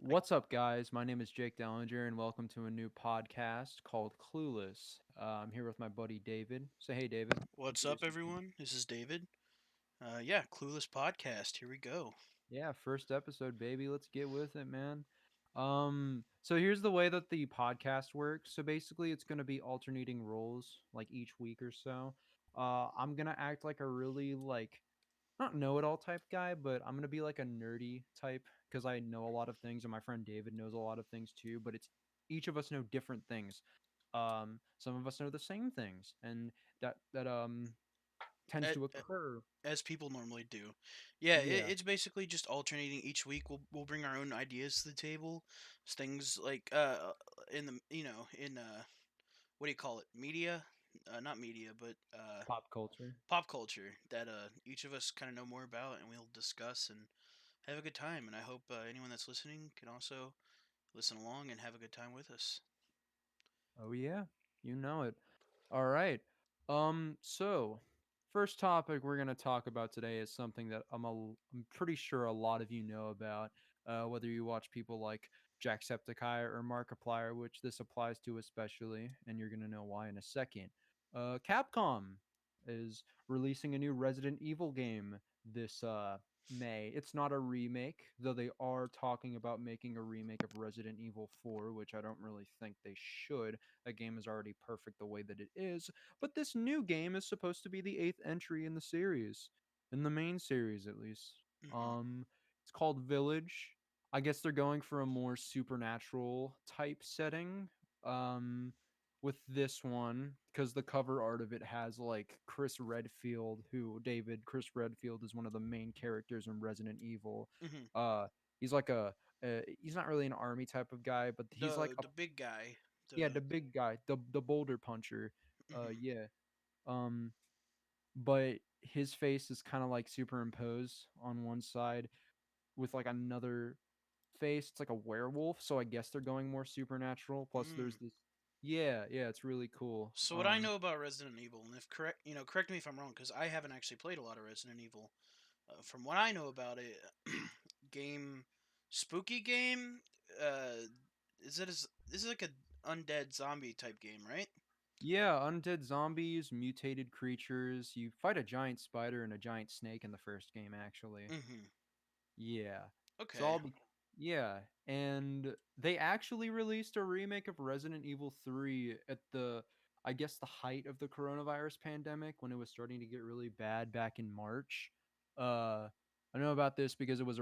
What's up, guys? My name is Jake Dellinger, and welcome to a new podcast called Clueless. I'm here with my buddy David. Say hey, David. What's up, Introduce yourself. everyone? This is David. Yeah, Clueless Podcast. Here we go. Yeah, first episode, baby. Let's get with it, man. So here's the way that the podcast works. So basically, it's going to be alternating roles, like each week or so. I'm gonna act like a really not know-it-all type guy, but I'm gonna be like a nerdy type because I know a lot of things, and my friend David knows a lot of things too. But it's each of us know different things. Some of us know the same things, and that tends A- to a- occur. As people normally do. Yeah, Yeah, it's basically just alternating each week. We'll bring our own ideas to the table. Things like in the in what do you call it? Media, not media, but pop culture. pop culture that each of us kind of know more about, and we'll discuss and have a good time. And I hope anyone that's listening can also listen along and have a good time with us. Oh yeah, you know it. All right. So first topic we're gonna talk about today is something that I'm pretty sure a lot of you know about. Whether you watch people like Jacksepticeye or Markiplier, which this applies to especially, and you're gonna know why in a second. Capcom is releasing a new Resident Evil game this May. It's not a remake, though they are talking about making a remake of Resident Evil 4, which I don't really think they should. That game is already perfect the way that it is. But this new game is supposed to be the eighth entry in the series, in the main series at least. Hmm. Um, it's called Village. I guess they're going for a more supernatural type setting. Um, with this one, because the cover art of it has like Chris Redfield, who David Chris Redfield is one of the main characters in Resident Evil. Hmm. Uh, he's like he's not really an army type of guy, but he's like a The big guy. yeah, The the big guy, the boulder puncher. hmm. Yeah. Um, but his face is kind of like superimposed on one side with like another face. It's like a werewolf, so I guess they're going more supernatural. Plus, Mm. there's this. Yeah, yeah, it's really cool. So what I know about Resident Evil, and if correct, correct me if I'm wrong, because I haven't actually played a lot of Resident Evil. From what I know about it, game, spooky game. Uh, this is like a undead zombie type game, right? Yeah, undead zombies, mutated creatures. You fight a giant spider and a giant snake in the first game, actually. Mm-hmm. Yeah. It's Okay. all yeah, and they actually released a remake of Resident Evil 3 at the I guess the height of the coronavirus pandemic when it was starting to get really bad back in March. Uh I know about this because it was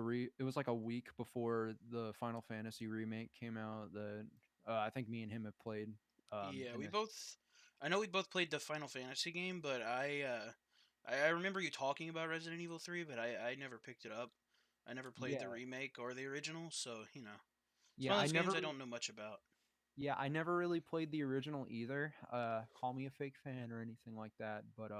like a week before the Final Fantasy remake came out that I think me and him have played Yeah, and we both. I know we both played the Final Fantasy game, but I remember you talking about Resident Evil 3, but I never picked it up. I never played the yeah. remake or the original, so it's Yeah, one of I those games I never don't know much about. Yeah, I never really played the original either. Call me a fake fan or anything like that, but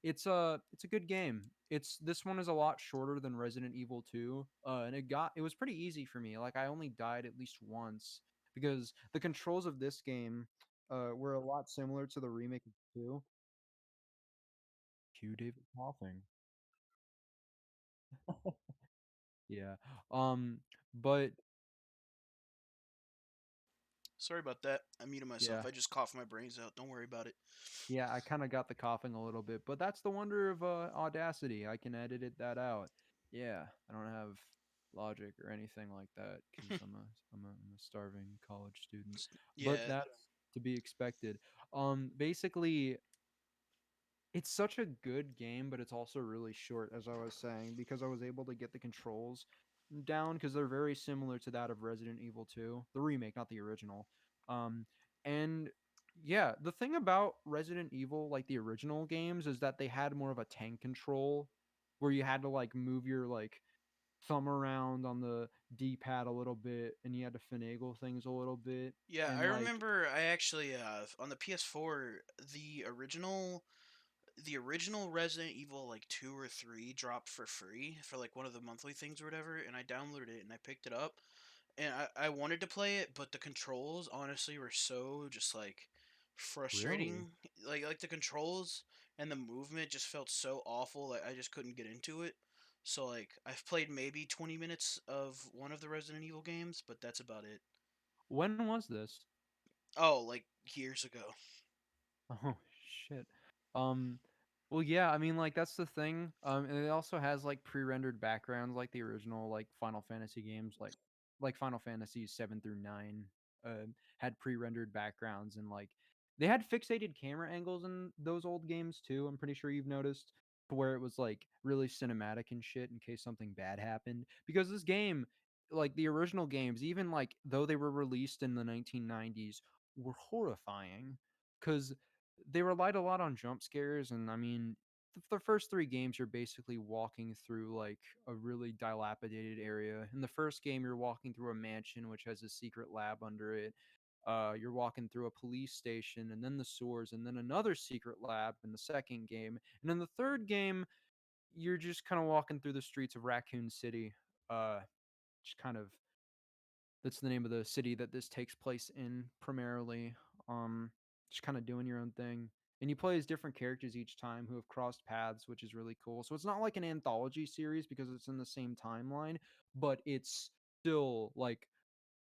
it's a good game. It's This one is a lot shorter than Resident Evil 2. And it was pretty easy for me. Like I only died at least once because the controls of this game were a lot similar to the remake of 2. Cue David coughing. Yeah. But Sorry about that. I muted myself. yeah. I just coughed my brains out. Don't worry about it. Yeah, I kind of got the coughing a little bit, but that's the wonder of Audacity. I can that out. Yeah, I don't have Logic or anything like that because I'm a starving college student. But Yeah, that's to be expected. Basically, it's such a good game, but it's also really short, as I was saying, because I was able to get the controls down because they're very similar to that of Resident Evil 2, the remake, not the original. Um, and yeah, the thing about Resident Evil, like the original games, is that they had more of a tank control where you had to like move your like thumb around on the D-pad a little bit and you had to finagle things a little bit. yeah. I And like, remember I actually on the PS4 the original Resident Evil like 2 or 3 dropped for free for like one of the monthly things or whatever, and I downloaded it and I picked it up, and I wanted to play it, but the controls honestly were so just like really? frustrating. Like the controls and the movement just felt so awful. Like I just couldn't get into it. So like I've played maybe 20 minutes of one of the Resident Evil games, but that's about it. When was this? Oh, like years ago. Oh shit. Um well yeah, I mean like that's the thing. And it also has like pre-rendered backgrounds like the original like Final Fantasy games like Final Fantasy 7 through 9 had pre-rendered backgrounds and like they had fixated camera angles in those old games too. I'm pretty sure you've noticed to where it was like really cinematic and shit in case something bad happened because this game like the original games even like though they were released in the 1990s were horrifying cuz they relied a lot on jump scares and I mean the first three games you're basically walking through like a really dilapidated area. In the first game you're walking through a mansion which has a secret lab under it. You're walking through a police station and then the sewers and then another secret lab in the second game. And in the third game you're just kind of walking through the streets of Raccoon City. Just kind of that's the name of the city that this takes place in primarily. Um, just kind of doing your own thing. And you play as different characters each time who have crossed paths, which is really cool. So it's not like an anthology series because it's in the same timeline, but it's still like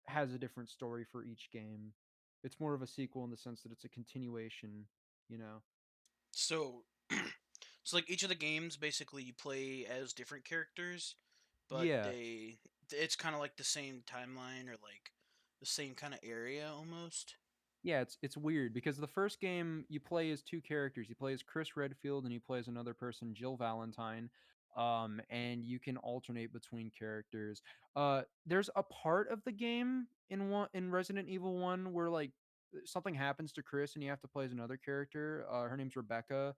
has a different story for each game. It's more of a sequel in the sense that it's a continuation, you know. So so like each of the games basically you play as different characters, but Yeah, they it's kind of like the same timeline or like the same kind of area almost. yeah, it's weird because the first game you play as two characters. You play as Chris Redfield and you play as another person, Jill Valentine. And you can alternate between characters. There's a part of the game in Resident Evil 1 where like something happens to Chris and you have to play as another character. Her name's Rebecca.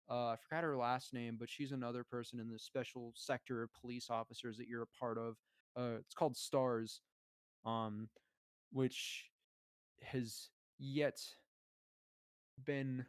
I forgot her last name, but she's another person in this special sector of police officers that you're a part of. It's called Stars. Um, which has yet been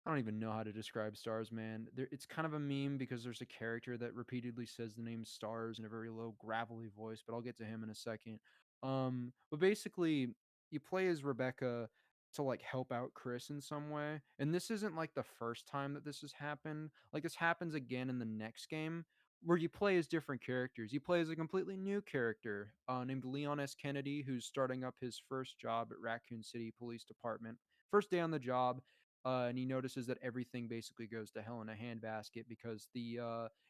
I don't even know how to describe Stars, man. It's kind of a meme because there's a character that repeatedly says the name Stars in a very low, gravelly voice, but I'll get to him in a second. But basically, you play as Rebecca to like help out Chris in some way, and this isn't like the first time that this has happened. Like this happens again in the next game where you play as different characters. You play as a completely new character named Leon S. Kennedy, who's starting up his first job at Raccoon City Police Department. First day on the job, and he notices that everything basically goes to hell in a handbasket because the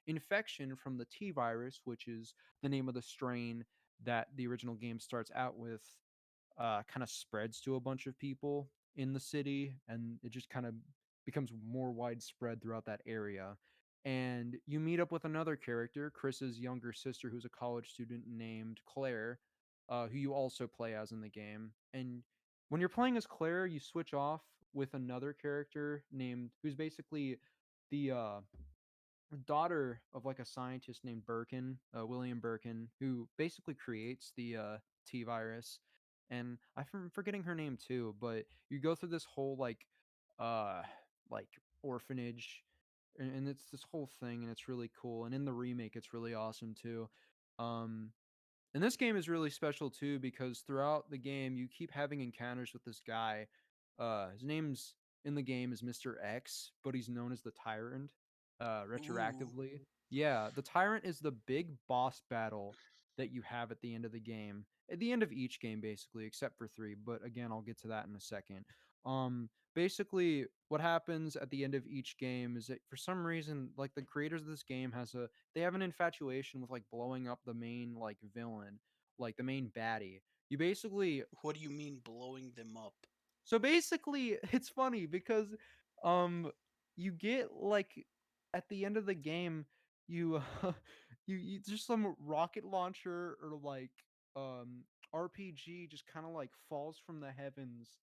infection from the T virus, which is the name of the strain that the original game starts out with, kind of spreads to a bunch of people in the city, and it just kind of becomes more widespread throughout that area. And you meet up with another character, Chris's younger sister, who's a college student named Claire, who you also play as in the game. And when you're playing as Claire, you switch off with another character named who's basically the daughter of like a scientist named Birkin, William Birkin, who basically creates the T virus. And I'm forgetting her name too, but you go through this whole uh like orphanage and it's this whole thing and it's really cool. And in the remake it's really awesome too. Um and this game is really special too because throughout the game you keep having encounters with this guy. His name's in the game is Mr. X, but he's known as the Tyrant Ooh. retroactively. Yeah, the Tyrant is the big boss battle that you have at the end of the game. At the end of each game basically, except for 3, but again, I'll get to that in a second. Basically what happens at the end of each game is that for some reason like the creators of this game they have an infatuation with like blowing up the main like villain, like the main baddie. You basically What do you mean blowing them up? so basically it's funny because um you get like at the end of the game you you just some rocket launcher or like um RPG just kind of like falls from the heavens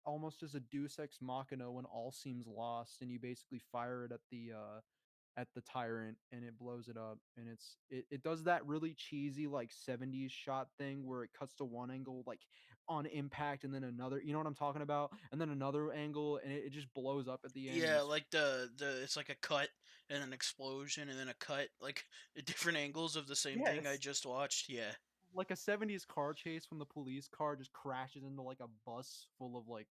almost as a deus ex machina when all seems lost and you basically fire it at the tyrant and it blows it up and it does that really cheesy like 70s shot thing where it cuts to one angle like on impact and then another, you know what I'm talking about, and then another angle and it just blows up at the end and Yeah, it's like the it's like a cut and an explosion and then a cut, like different angles of the same thing I yes just watched. Yeah. like a 70s car chase when the police car just crashes into like a bus full of like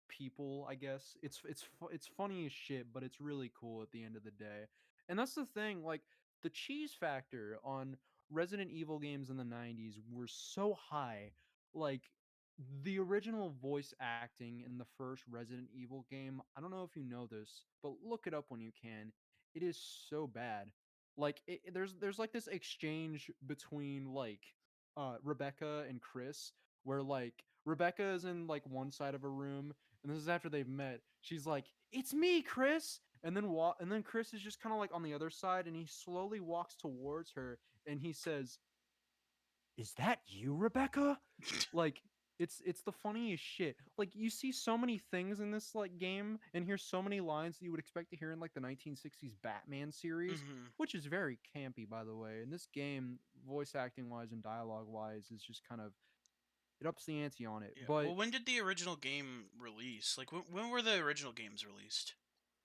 people, I guess. It's funny as shit, but it's really cool at the end of the day. And that's the thing, like the cheese factor on Resident Evil games in the 90s were so high. Like the original voice acting in the first Resident Evil game, I don't know if you know this, but look it up when you can. It is so bad. Like there's like this exchange between like Rebecca and Chris where like Rebecca is in like one side of a room and this is after they've met. She's like, "It's me, Chris." And then Chris is just kind of like on the other side and he slowly walks towards her and he says, "Is that you, Rebecca?" Like it's the funniest shit. Like you see so many things in this like game and hear so many lines that you would expect to hear in like the 1960s Batman series, Hmm. which is very campy by the way. And this game, voice acting wise and dialogue wise, is just kind of it ups the ante on it. Yeah. Well, But when did the original game release? Like, when were the original games released?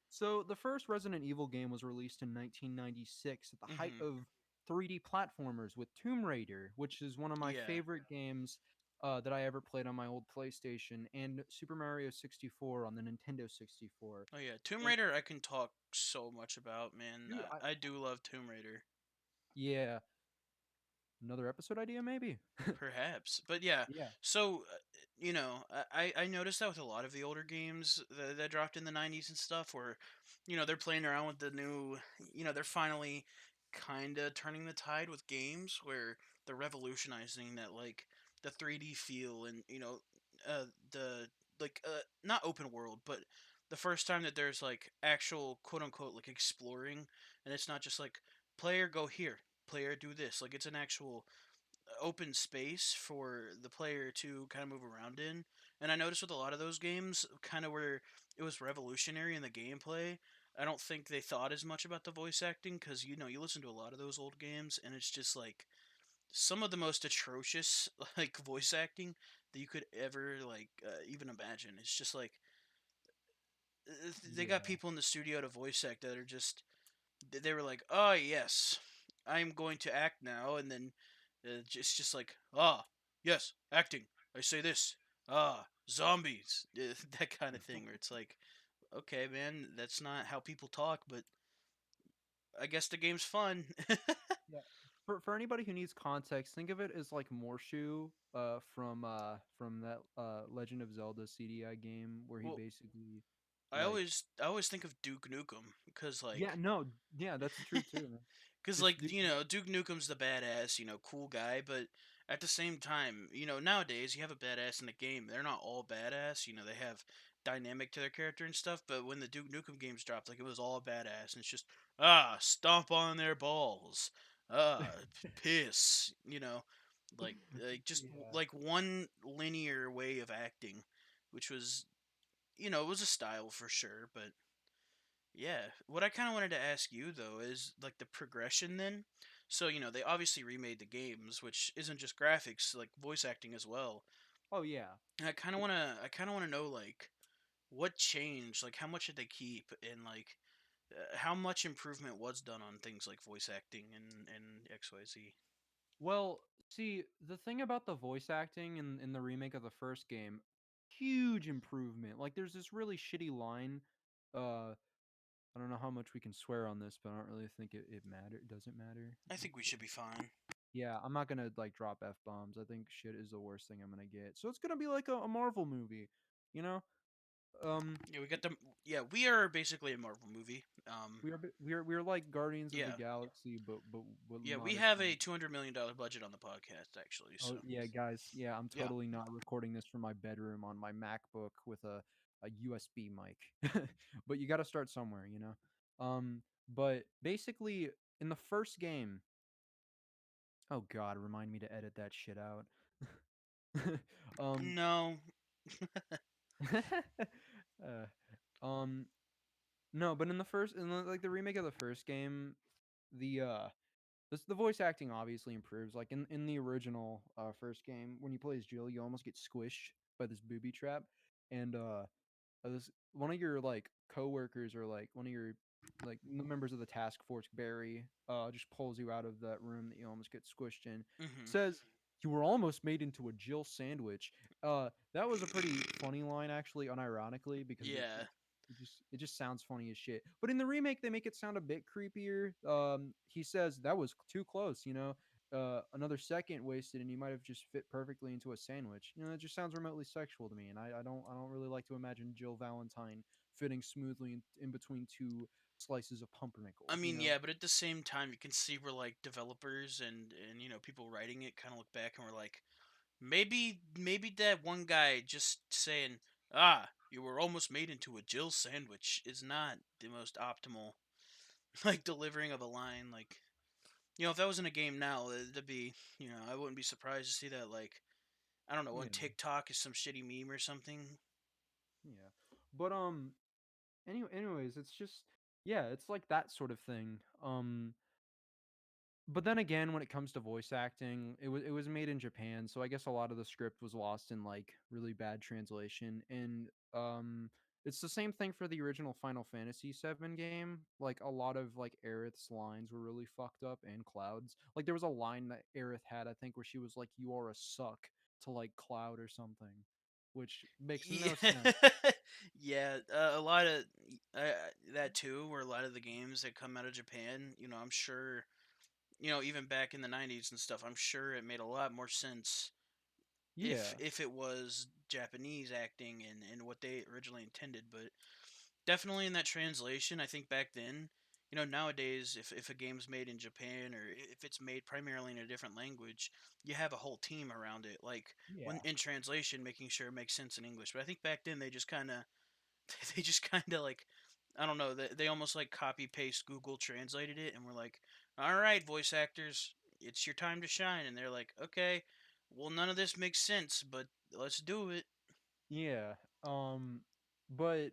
so the first Resident Evil game was released in 1996 at the height Hmm. of 3D platformers with Tomb Raider, which is one of my Yeah. favorite games that I ever played on my old PlayStation, and Super Mario 64 on the Nintendo 64. Oh yeah, Tomb And Raider. I can talk so much about, man. dude, I do love Tomb Raider. yeah, another episode idea maybe. Perhaps, but yeah. Yeah. So I noticed that with a lot of the older games that dropped in the '90s and stuff, where they're playing around with the new. They're finally kind of turning the tide with games where they're revolutionizing that, like, the 3D feel, and the, like, not open world, but the first time that there's like actual quote unquote like exploring, and it's not just like player go here, player do this. Like, it's an actual open space for the player to kind of move around in. And I noticed with a lot of those games, kind of where it was revolutionary in the gameplay, I don't think they thought as much about the voice acting, because you listen to a lot of those old games and it's just like some of the most atrocious like voice acting that you could ever like even imagine. It's just like they got Yeah. people in the studio to voice act that are just they were like, "Oh yes, I'm going to act now," and then just like, "Ah, yes, acting. I say this. Ah, zombies." That kind of thing. Where it's like, okay, man, that's not how people talk, but I guess the game's fun. Yeah. For anybody who needs context, think of it as like Morshu from that Legend of Zelda CDI game where he Well, basically I like always I always think of Duke Nukem because yeah, like no, yeah, that's true too, man. Because, Just like, Duke Nukem's the badass, cool guy, but at the same time, nowadays you have a badass in the game. They're not all badass, they have dynamic to their character and stuff, but when the Duke Nukem games dropped, like, it was all badass, and it's just, stomp on their balls, piss, like just yeah. like one linear way of acting, which was, it was a style for sure, but yeah. What I kind of wanted to ask you though is like the progression then. So, they obviously remade the games, which isn't just graphics, like voice acting as well. Oh yeah. And I kind of want to know like what changed, like how much did they keep, and like how much improvement was done on things like voice acting and XYZ. Well, see, the thing about the voice acting in the remake of the first game, huge improvement. Like there's this really shitty line. I don't know how much we can swear on this, but I don't really think it matter. Does it matter? I think we should be fine. Yeah, I'm not gonna like drop f bombs. I think shit is the worst thing I'm gonna get. So it's gonna be like a Marvel movie, you know. Um, Yeah, we got the yeah, we are basically a Marvel movie. we're like Guardians of the Yeah. Galaxy, but Yeah, not we as have funny. a $200 million budget on the podcast actually, Oh so yeah, guys. Yeah, I'm yeah. totally not recording this from my bedroom on my MacBook with a USB mic. But you got to start somewhere, you know. But basically, in the first game, oh god, remind me to edit that shit out. um, No. uh, um, no, but in the first, like the remake of the first game, the the voice acting obviously improves. Like in the original first game, when you play as Jill, you almost get squished by this booby trap, and this one of your like coworkers or like one of your like members of the task force, Barry, just pulls you out of that room that you almost get squished in. Mhm. Says you were almost made into a Jill sandwich. That was a pretty funny line, actually, unironically, because Yeah. It just sounds funny as shit. But in the remake, they make it sound a bit creepier. He says that was too close. Another second wasted, and you might have just fit perfectly into a sandwich. It just sounds remotely sexual to me, and I don't really like to imagine Jill Valentine fitting smoothly in between two slices of I pumpernickel. mean, yeah, but at the same time, you can see where like developers and people writing it kind of look back and were like, maybe that one guy just saying, "Ah, you were almost made into a Jill sandwich," is not the most optimal like delivering of a line. Like, if that was in a game now, that'd be, I wouldn't be surprised to see that, like, I don't know, on Yeah, TikTok is some shitty meme or something. yeah. But anyways, it's just yeah, it's like that sort of thing. But then again, when it comes to voice acting, it was made in Japan, so I guess a lot of the script was lost in like really bad translation. And it's the same thing for the original Final Fantasy VII game. Like a lot of like Aerith's lines were really fucked up, and Cloud's. Like there was a line that Aerith had, I think, where she was like, "You are a suck" to like Cloud or something, which makes Yeah, no sense. yeah, a lot of that too, where a lot of the games that come out of Japan, I'm sure, even back in the '90s and stuff, I'm sure it made a lot more sense if Yeah, if it was Japanese acting and what they originally intended. But definitely in that translation, I think back then, nowadays, if a game's made in Japan or if it's made primarily in a different language, you have a whole team around it, like when yeah. in translation, making sure it makes sense in English. But I think back then they just kind of they just kind of like, I don't know, they almost like copy paste Google translated it and we're like, all right, voice actors, it's your time to shine. And they're like, okay, well, none of this makes sense, but let's do it. Yeah. But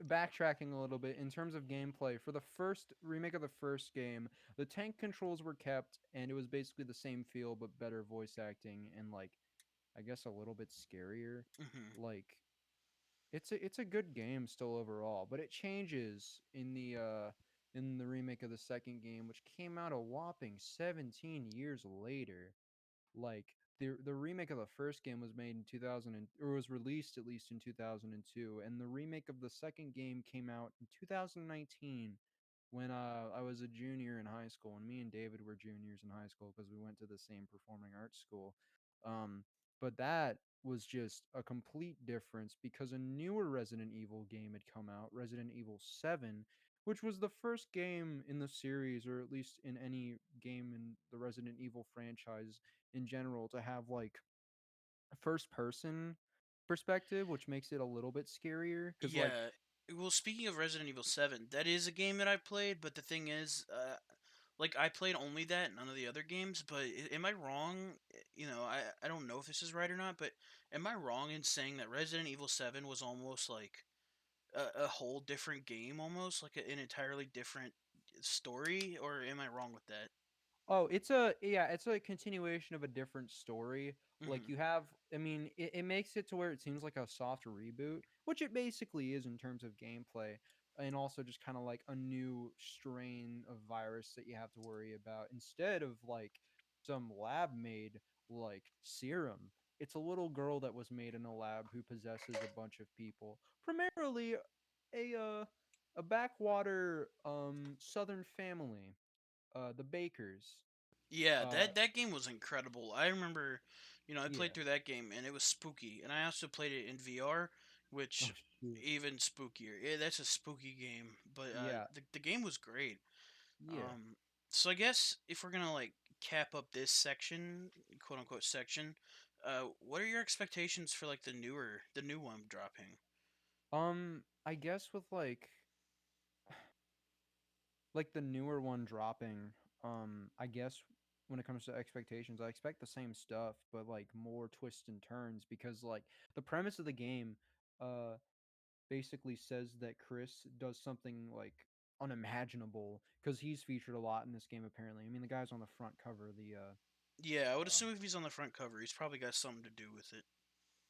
backtracking a little bit in terms of gameplay, for the first remake of the first game, the tank controls were kept, and it was basically the same feel but better voice acting and like I guess a little bit scarier. Hmm. Like it's a good game still overall, but it changes in the remake of the second game, which came out a whopping 17 years later. Like the remake of the first game was made in 2000 or was released at least in 2002, and the remake of the second game came out in 2019 when I was a junior in high school, and me and David were juniors in high school because we went to the same performing arts school. Um, but that was just a complete difference because a newer Resident Evil game had come out, Resident Evil 7, which was the first game in the series, or at least in any game in the Resident Evil franchise in general, to have like a first person perspective, which makes it a little bit scarier. Because, like, Yeah. Well, speaking of Resident Evil 7, that is a game that I played, but the thing is, like I played only that, none of the other games. But am I wrong? I don't know if this is right or not, but am I wrong in saying that Resident Evil 7 was almost like a whole different game, almost like an entirely different story, or am I wrong with that? oh, it's a continuation of a different story. Like Hmm. you have, I mean, it makes it to where it seems like a soft reboot, which it basically is in terms of gameplay, and also just kind of like a new strain of virus that you have to worry about instead of like some lab made like serum. It's a little girl that was made in a lab who possesses a bunch of people, primarily a backwater southern family, the Bakers. Yeah, Uh, that game was incredible. I remember, I played yeah. through that game and it was spooky. And I also played it in VR, Oh which shoot. even spookier. Yeah, that's a spooky game, but Yeah. the game was great. Yeah. Um, so I guess if we're gonna like cap up this section, quote unquote section, what are your expectations for like the new one dropping? I guess with like the newer one dropping, I guess when it comes to expectations, I expect the same stuff, but like more twists and turns because like the premise of the game, uh, basically says that Chris does something like unimaginable because he's featured a lot in this game apparently. I mean, the guy's on the front cover of the Yeah, I would um assume if he's on the front cover, he's probably got something to do with it.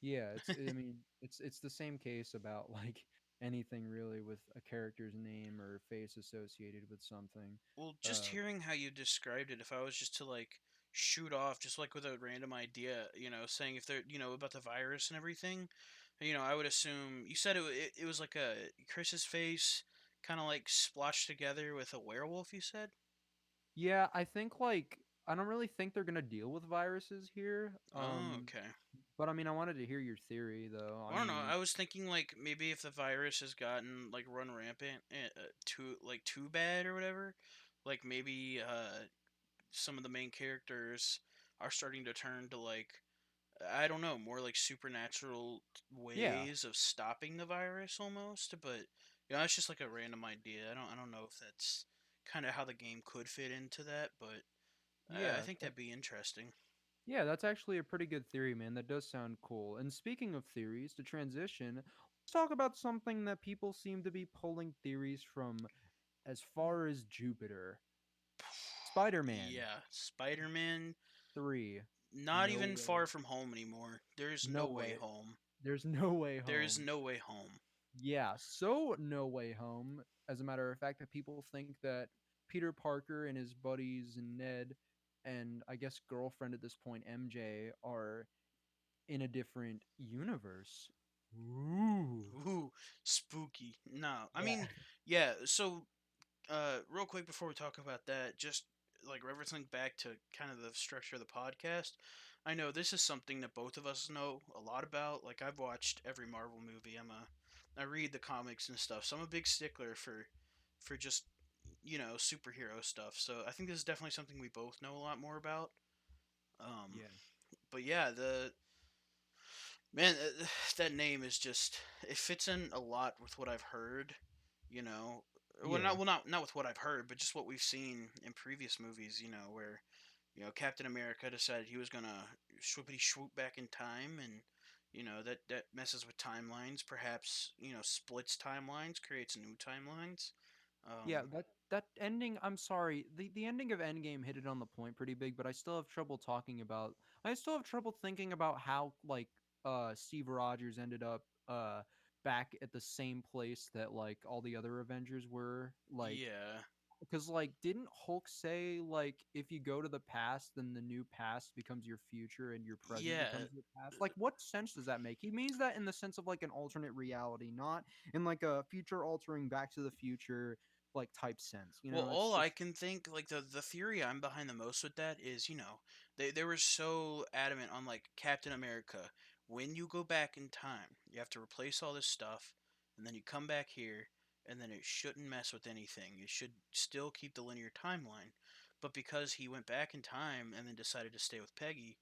yeah, I mean, it's the same case about like anything really with a character's name or face associated with something. Well, just Uh, hearing how you described it, if I was just to like shoot off, just like with a random idea, saying if they're, about the virus and everything, I would assume you said it was like a Chris's face kind of like splotched together with a werewolf. You said. Yeah, I think like I don't really think they're gonna deal with viruses here. Oh, okay. But I mean, I wanted to hear your theory though. I Well, I don't know. mean, I was thinking like maybe if the virus has gotten like run rampant, too bad or whatever, like maybe some of the main characters are starting to turn to like I don't know, more like supernatural yeah, ways of stopping the virus almost. But that's just like a random idea. I don't know if that's kind of how the game could fit into that, but I yeah, think that'd be interesting. yeah. That's actually a pretty good theory, man. That does sound cool. And speaking of theories, to transition, let's talk about something that people seem to be pulling theories from as far as Jupiter. Spider-Man Yeah, Spider-Man, 3. not No even far way. from home anymore. There's No no way way. home. There's no way There's home. no way home. Yeah, so no way home. As a matter of fact, that people think that Peter Parker and his buddies and Ned and I guess girlfriend at this point, MJ, are in a different universe. Ooh. Ooh, spooky. No, I Yeah. mean, yeah. So, real quick before we talk about that, just like referencing back to kind of the structure of the podcast, I know this is something that both of us know a lot about. Like I've watched every Marvel movie. I read the comics and stuff. So I'm a big stickler for just superhero stuff. So I think this is definitely something we both know a lot more about. Um, Yeah. but yeah, the man, that name is just it fits in a lot with what I've heard. You know, Yeah. not with what I've heard, but just what we've seen in previous movies. Where Captain America decided he was gonna swoopity swoop back in time, and that messes with timelines. Perhaps splits timelines, creates new timelines. Yeah, Um, that ending, I'm sorry. The ending of Endgame hit it on the point pretty big, but I still have trouble talking about I still have trouble thinking about how like Steve Rogers ended up back at the same place that like all the other Avengers were like yeah, because like didn't Hulk say like if you go to the past then the new past becomes your future and your present yeah, becomes your past? Like what sense does that make? He means that in the sense of like an alternate reality, not in like a future altering back to the future like type sense. Well, It's all I just can think, like the theory I'm behind the most with that is, they were so adamant on like Captain America. When you go back in time, you have to replace all this stuff, and then you come back here, and then it shouldn't mess with anything. It should still keep the linear timeline. But because he went back in time and then decided to stay with Peggy,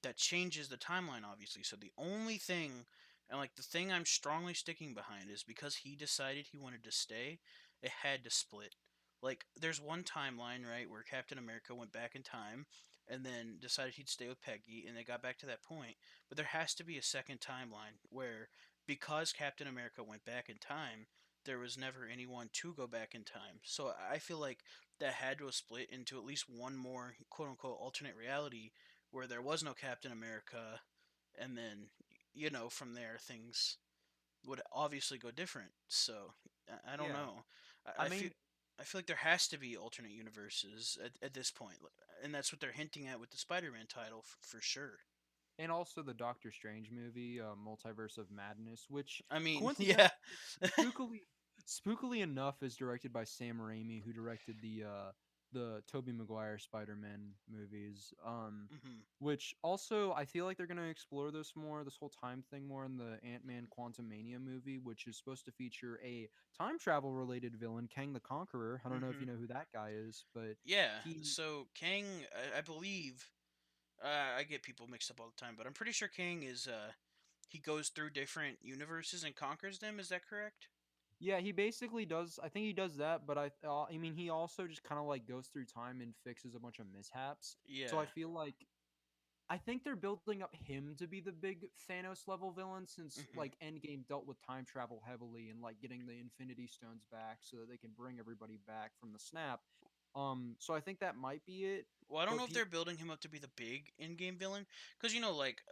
that changes the timeline obviously. So the only thing and like the thing I'm strongly sticking behind is because he decided he wanted to stay, it had to split. Like there's one timeline, right, where Captain America went back in time and then decided he'd stay with Peggy and they got back to that point. But there has to be a second timeline where because Captain America went back in time, there was never anyone to go back in time. So I feel like that had to have split into at least one more quote unquote alternate reality where there was no Captain America, and then from there things would obviously go different. So I don't yeah. know. I I feel mean, I feel like there has to be alternate universes at this point, and that's what they're hinting at with the Spider-Man title for sure. and also the Doctor Strange movie, Multiverse of Madness, which I mean, coincidentally, yeah, spookily enough, is directed by Sam Raimi, who directed the Tobey Maguire Spider-Man movies. hmm Which also I feel like they're gonna explore this more, this whole time thing more in the Ant-Man Quantumania movie, which is supposed to feature a time travel related villain, Kang the Conqueror. I don't know if hmm you know who that guy is, but yeah. he So Kang, I believe, I get people mixed up all the time, but I'm pretty sure Kang is he goes through different universes and conquers them. Is that correct? yeah, he basically does. I think he does that, but I mean, he also just kind of like goes through time and fixes a bunch of mishaps. So I Yeah. feel like I think they're building up him to be the big Thanos level villain since hmm like Endgame dealt with time travel heavily and like getting the Infinity Stones back so that they can bring everybody back from the snap. So I think that might be it. Well, I don't But know if they're building him up to be the big in-game villain, because like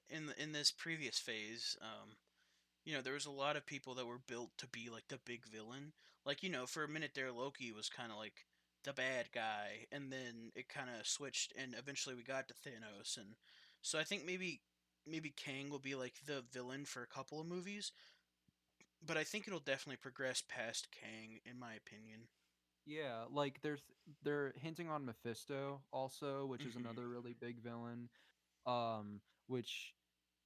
in this previous phase, there was a lot of people that were built to be like the big villain. Like for a minute there, Loki was kind of like the bad guy, and then it kind of switched, and eventually we got to Thanos, and so I think maybe Kang will be like the villain for a couple of movies, but I think it'll definitely progress past Kang, in my opinion. Yeah, like they're hinting on Mephisto also, which is Hmm. another really big villain. Which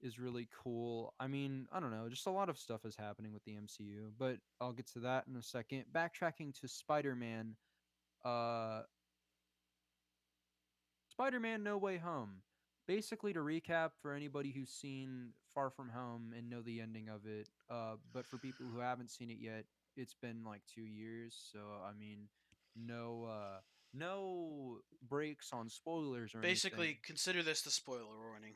is really cool. I mean, I don't know, just a lot of stuff is happening with the MCU, but I'll get to that in a second. Backtracking to Spider-Man, uh Spider-Man No Way Home. Basically, to recap for anybody who's seen Far From Home and know the ending of it, but for people who haven't seen it yet, it's been like 2 years. So I mean, no, no breaks on spoilers or Basically, anything. consider this the spoiler warning.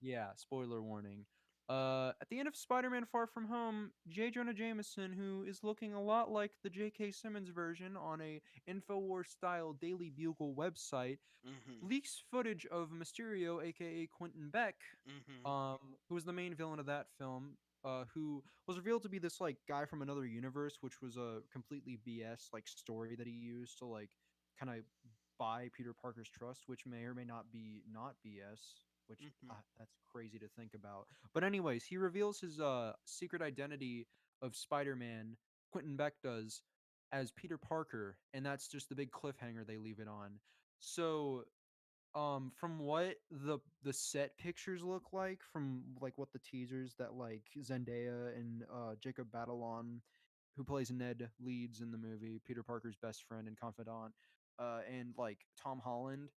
Yeah, spoiler warning. At the end of Spider-Man Far From Home, J. Jonah Jameson, who is looking a lot like the J.K. Simmons version on a Infowars-style Daily Bugle website, Hmm. leaks footage of Mysterio, aka Quentin Beck, Hmm. who was the main villain of that film, who was revealed to be this like guy from another universe, which was a completely BS like story that he used to like kind of buy Peter Parker's trust, which may or may not be not BS. Which Hmm. that's crazy to think about. But anyways, he reveals his secret identity of Spider-Man. Quentin Beck does as Peter Parker, and that's just the big cliffhanger they leave it on. So from what the set pictures look like, from like what the teasers that like Zendaya and Jacob Batalon, who plays Ned, leads in the movie, Peter Parker's best friend and confidant, and like Tom Holland,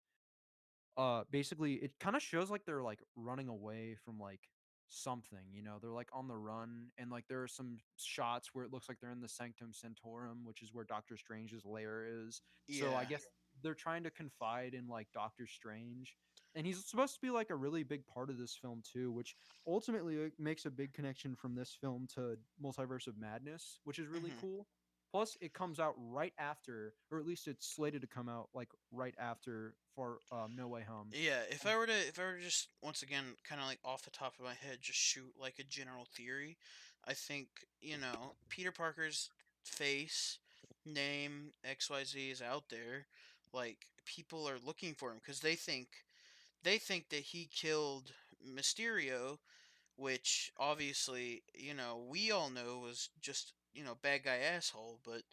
basically it kind of shows like they're like running away from like something, they're like on the run, and like there are some shots where it looks like they're in the Sanctum Sanctorum, which is where Doctor Strange's lair is. So I Yeah. guess they're trying to confide in like Doctor Strange, and he's supposed to be like a really big part of this film too, which ultimately makes a big connection from this film to Multiverse of Madness, which is really Hmm. cool. Plus, it comes out right after, or at least it's slated to come out like right after for No Way Home. Yeah, if I were to just once again kind of like off the top of my head just shoot like a general theory, I think, Peter Parker's face, name, XYZ is out there. Like people are looking for him cuz they think that he killed Mysterio, which obviously, we all know was just, bad guy asshole, but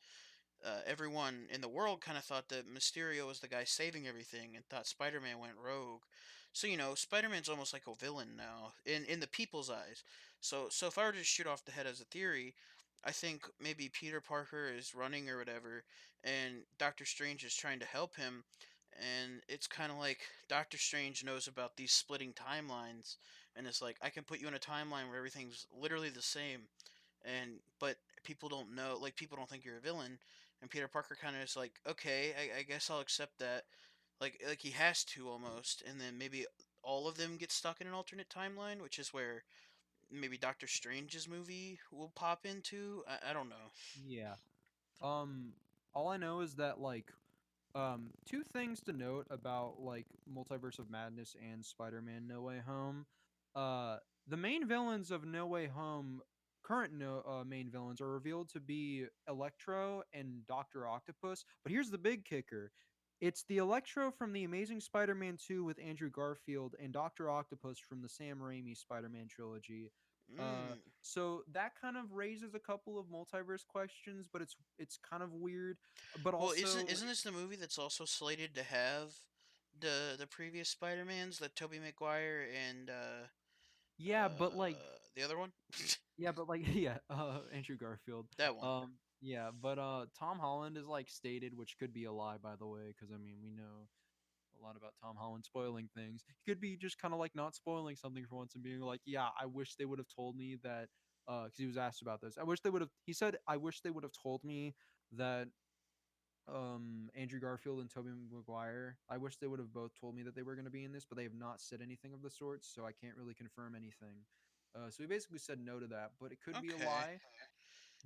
everyone in the world kind of thought that Mysterio was the guy saving everything and thought Spider-Man went rogue. So Spider-Man's almost like a villain now in the people's eyes. So if I were to shoot off the head as a theory, I think maybe Peter Parker is running or whatever, and Doctor Strange is trying to help him. And it's kind of like Doctor Strange knows about these splitting timelines, and it's like I can put you in a timeline where everything's literally the same, and but people don't know, like people don't think you're a villain, and Peter Parker kind of is like, okay, I guess I'll accept that, like he has to almost, and then maybe all of them get stuck in an alternate timeline, which is where maybe Doctor Strange's movie will pop into. I don't know. Yeah. Um, all I know is that like two things to note about like Multiverse of Madness and Spider-Man No Way Home. Uh, the main villains of No Way Home, current no main villains, are revealed to be Electro and Doctor Octopus. But here's the big kicker: it's the Electro from the Amazing Spider-Man 2 with Andrew Garfield and Doctor Octopus from the Sam Raimi Spider-Man trilogy. Mm. So that kind of raises a couple of multiverse questions, but it's kind of weird. But Well, isn't also, isn't this the movie that's also slated to have the previous Spider-Mans, the Tobey Maguire and yeah, but like the other one? yeah, but like yeah, Andrew Garfield. That one. Yeah, but Tom Holland is like stated, which could be a lie by the way, because I mean we know a lot about Tom Holland spoiling things. He could be just kind of like not spoiling something for once and being like, yeah, I wish they would have told me that, because he was asked about this. I wish they would have. He said, I wish they would have told me that Andrew Garfield and Tobey Maguire. I wish they would have both told me that they were going to be in this, but they have not said anything of the sorts, so I can't really confirm anything. So he basically said no to that, but it could be a Okay. lie.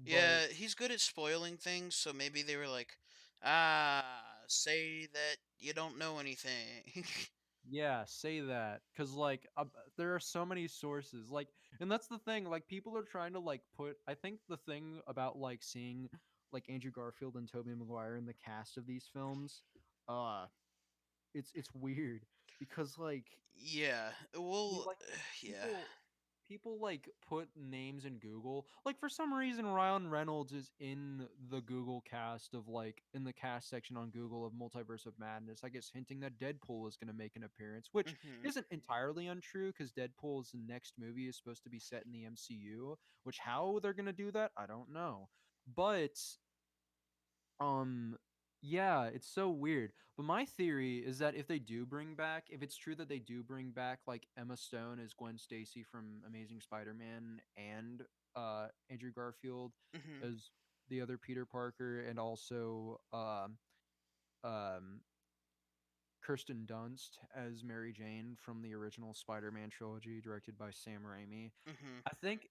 But Yeah, he's good at spoiling things, so maybe they were like, ah, say that you don't know anything. yeah, say that cuz like there are so many sources. Like and that's the thing, like people are trying to like put I think the thing about like seeing like Andrew Garfield and Tobey Maguire in the cast of these films, uh it's weird. because like Yeah. you Well, like yeah. people people like put names in Google. Like for some reason Ryan Reynolds is in the Google cast of like in the cast section on Google of Multiverse of Madness. I guess hinting that Deadpool is going to make an appearance, which Mhm. isn't entirely untrue cuz Deadpool's next movie is supposed to be set in the MCU, which how they're going to do that, I don't know. But um yeah, it's so weird. But my theory is that if they do bring back, if it's true that they do bring back like Emma Stone as Gwen Stacy from Amazing Spider-Man and Andrew Garfield Mhm. as the other Peter Parker and also um Kirsten Dunst as Mary Jane from the original Spider-Man trilogy directed by Sam Raimi. Mhm. I think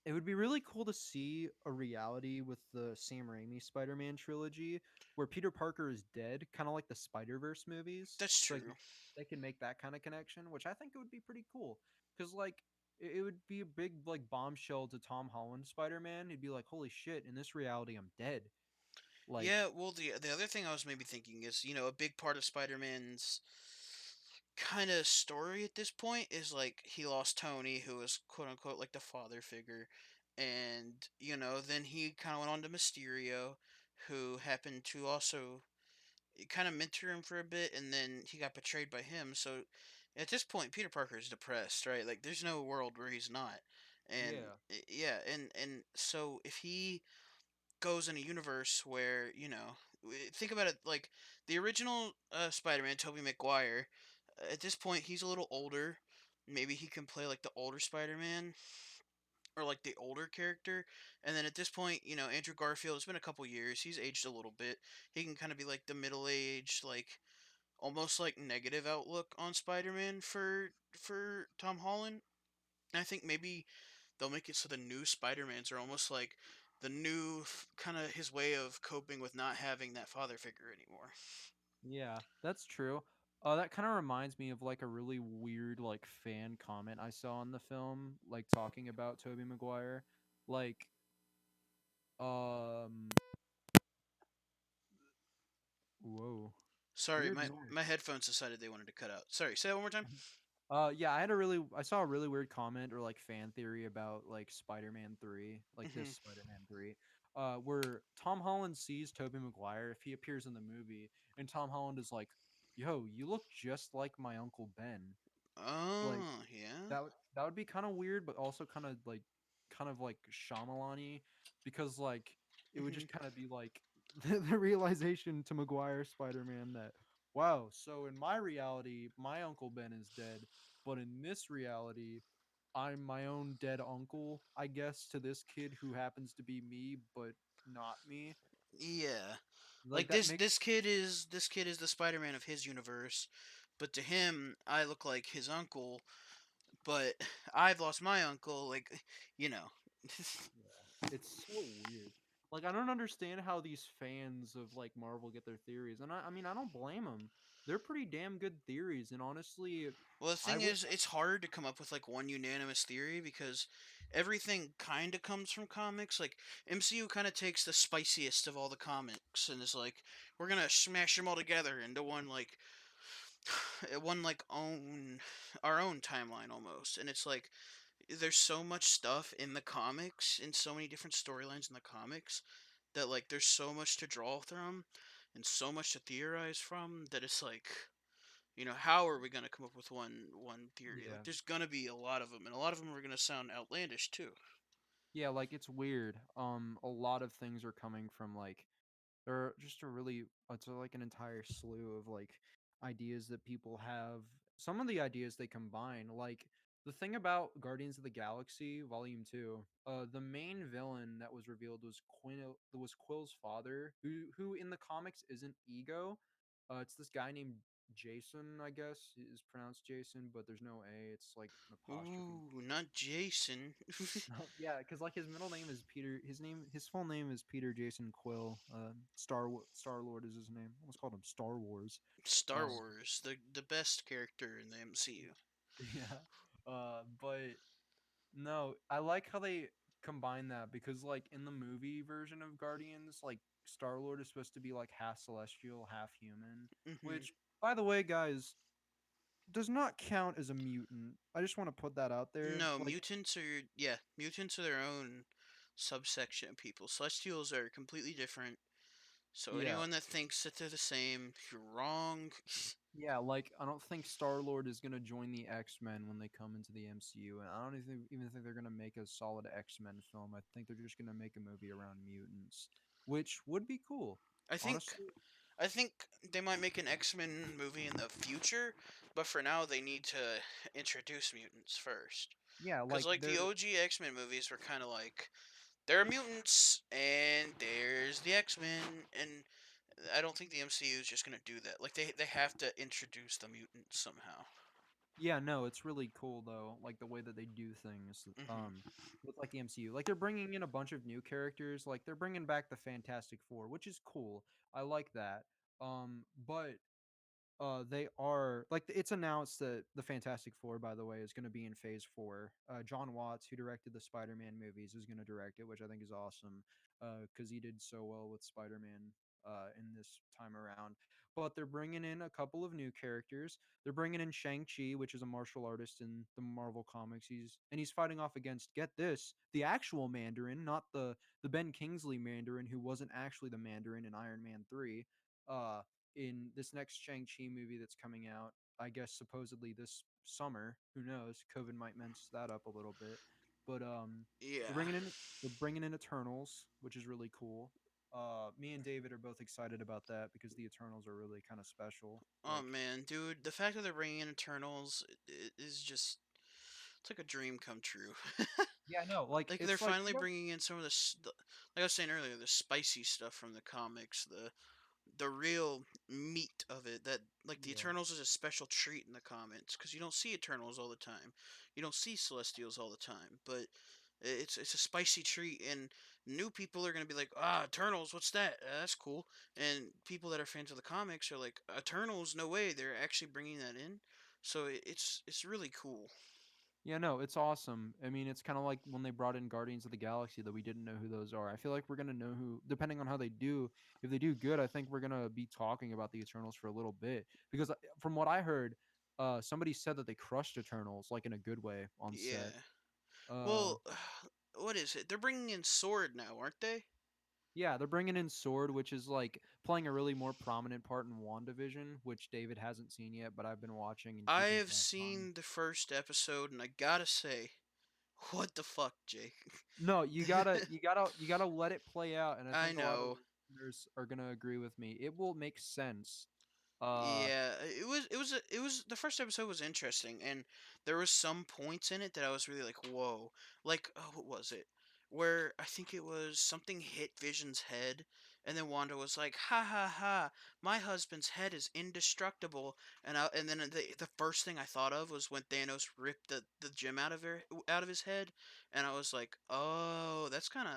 it would be really cool to see a reality with the Sam Raimi Spider-Man trilogy where Peter Parker is dead, kind of like the Spider-Verse movies. That's So like true. they can make that kind of connection, which I think it would be pretty cool. Cuz like it would be a big like bombshell to Tom Holland Spider-Man. He'd be like, "Holy shit, in this reality I'm dead." Yeah, Like, well, the other thing I was maybe thinking is, a big part of Spider-Man's kind of story at this point is like he lost Tony, who was quote unquote like the father figure, and then he kind of went on to Mysterio, who happened to also kind of mentor him for a bit, and then he got betrayed by him. So at this point, Peter Parker is depressed, right? Like, there's no world where he's not, and yeah. yeah, and so if he goes in a universe where think about it like the original Spider-Man, Tobey Maguire. At this point, he's a little older. Maybe he can play like the older Spider-Man or like the older character. And then at this point, Andrew Garfield. It's been a couple years. He's aged a little bit. He can kind of be like the middle-aged, like almost like negative outlook on Spider-Man for Tom Holland. And I think maybe they'll make it so the new Spider-Mans are almost like the new kind of his way of coping with not having that father figure anymore. Yeah, that's true. That kind of reminds me of like a really weird like fan comment I saw on the film, like talking about Tobey Maguire. Like, um, whoa, Sorry, weird my noise. my headphones decided they wanted to cut out. Sorry, say that one more time. Yeah, I saw a really weird comment or like fan theory about like Spider-Man 3, like this Hmm. Spider-Man 3, where Tom Holland sees Tobey Maguire if he appears in the movie, and Tom Holland is like, "Yo, you look just like my Uncle Ben." Like Oh yeah. that would be kind of weird, but also kind of like Shyamalan-y, because like it would Hmm. just kind of be like the realization to Maguire Spider-Man that wow, so in my reality, my Uncle Ben is dead, but in this reality, I'm my own dead uncle, I guess, to this kid who happens to be me, but not me. Yeah. Like Like that this makes this kid is the Spider-Man of his universe, but to him I look like his uncle, but I've lost my uncle, like, you know. Yeah. It's so weird. Like I don't understand how these fans of like Marvel get their theories, and I mean I don't blame them. They're pretty damn good theories, and honestly, Well, the I thing would. is, it's hard to come up with like one unanimous theory because everything kind of comes from comics. Like MCU kind of takes the spiciest of all the comics and is like, we're gonna smash them all together into one like one like own our own timeline almost. And it's like there's so much stuff in the comics and so many different storylines in the comics that like there's so much to draw from and so much to theorize from that it's like how are we going to come up with one theory? Like Yeah, there's going to be a lot of them, and a lot of them are going to sound outlandish too. yeah, like it's weird. A lot of things are coming from like or just a really it's like an entire slew of like ideas that people have. Some of the ideas they combine, like the thing about Guardians of the Galaxy Volume 2, the main villain that was revealed was Quill's father, who in the comics isn't Ego. It's this guy named Jason, I guess is pronounced Jason, but there's no A. It's like an apostrophe. Ooh, not Jason. Yeah, because like his middle name is Peter. His full name is Peter Jason Quill. Star Lord is his name. I almost called him Star Wars. Star Um, Wars, the best character in the MCU. yeah. But no, I like how they combine that because like in the movie version of Guardians, like Star Lord is supposed to be like half celestial, half human. Hmm. Which, by the way, guys, does not count as a mutant. I just want to put that out there. No, Like, mutants are their own subsection of people. Celestials are completely different. So yeah, anyone that thinks that they're the same, you're wrong. yeah, like I don't think Star Lord is gonna join the X Men when they come into the MCU, and I don't even think they're gonna make a solid X Men film. I think they're just gonna make a movie around mutants, which would be cool, I think honestly. I think they might make an X-Men movie in the future, but for now they need to introduce mutants first. Yeah, Cuz like like the they're OG X-Men movies were kind of like there are mutants and there's the X-Men, and I don't think the MCU is just going to do that. Like they have to introduce the mutants somehow. yeah, no, it's really cool though, like the way that they do things. Mhm. With like the MCU, like they're bringing in a bunch of new characters, like they're bringing back the Fantastic Four, which is cool. I like that. But they are like it's announced that the Fantastic Four, by the way, is going to be in Phase Four. John Watts, who directed the Spider-Man movies, is going to direct it, which I think is awesome because he did so well with Spider-Man in this time around. But they're bringing in a couple of new characters. They're bringing in Shang Chi, which is a martial artist in the Marvel comics. He's fighting off against, get this, the actual Mandarin, not the Ben Kingsley Mandarin, who wasn't actually the Mandarin in Iron Man 3. Uh, in this next Shang-Chi movie that's coming out, I guess supposedly this summer. Who knows? COVID might mess that up a little bit. But they're Yeah. bringing in they're bringing in Eternals, which is really cool. Me and David are both excited about that because the Eternals are really kind of special. Oh Like, man, dude, the fact that they're bringing in Eternals is just it's like a dream come true. yeah, no, like Like they're it's like finally bringing in some of like I was saying earlier, the spicy stuff from the comics, the real meat of it. That like the yeah. Eternals is a special treat in the comics because you don't see Eternals all the time, you don't see Celestials all the time, but it's a spicy treat, and new people are gonna be like, ah, Eternals, what's that? That's cool. And people that are fans of the comics are like, Eternals, no way, they're actually bringing that in. So it's really cool. Yeah, no, it's awesome. I mean, it's kind of like when they brought in Guardians of the Galaxy that we didn't know who those are. I feel like we're gonna know who, depending on how they do. If they do good, I think we're gonna be talking about the Eternals for a little bit because from what I heard, somebody said that they crushed Eternals like in a good way on set. Yeah. Uh, Well, what is it? They're bringing in Sword now, aren't they? yeah, they're bringing in Sword, which is like playing a really more prominent part in WandaVision, which David hasn't seen yet, but I've been watching and I keeping have tabs on. seen the first episode, and I gotta say, what the fuck, Jake? No, you gotta let it play out, and I I think a lot of know. listeners are gonna agree with me. It will make sense. Uh, Yeah, it was the first episode was interesting, and there was some points in it that I was really like, whoa. Like, oh, what was it? Where I think it was something hit Vision's head, and then Wanda was like, "Ha ha ha! My husband's head is indestructible." And then the first thing I thought of was when Thanos ripped the gem out of his head, and I was like, "Oh, that's kind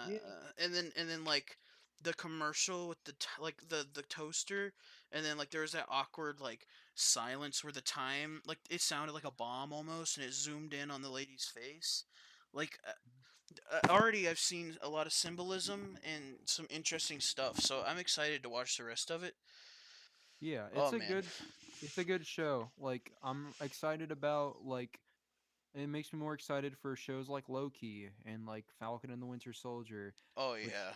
yeah, of." And then like the commercial with like the toaster, and then like there was that awkward like silence where the time like it sounded like a bomb almost, and it zoomed in on the lady's face. Like already I've seen a lot of symbolism and some interesting stuff, so I'm excited to watch the rest of it. yeah, Oh man. it's a good show. Like I'm excited about like it makes me more excited for shows like Loki and like Falcon and the Winter Soldier, Oh which yeah.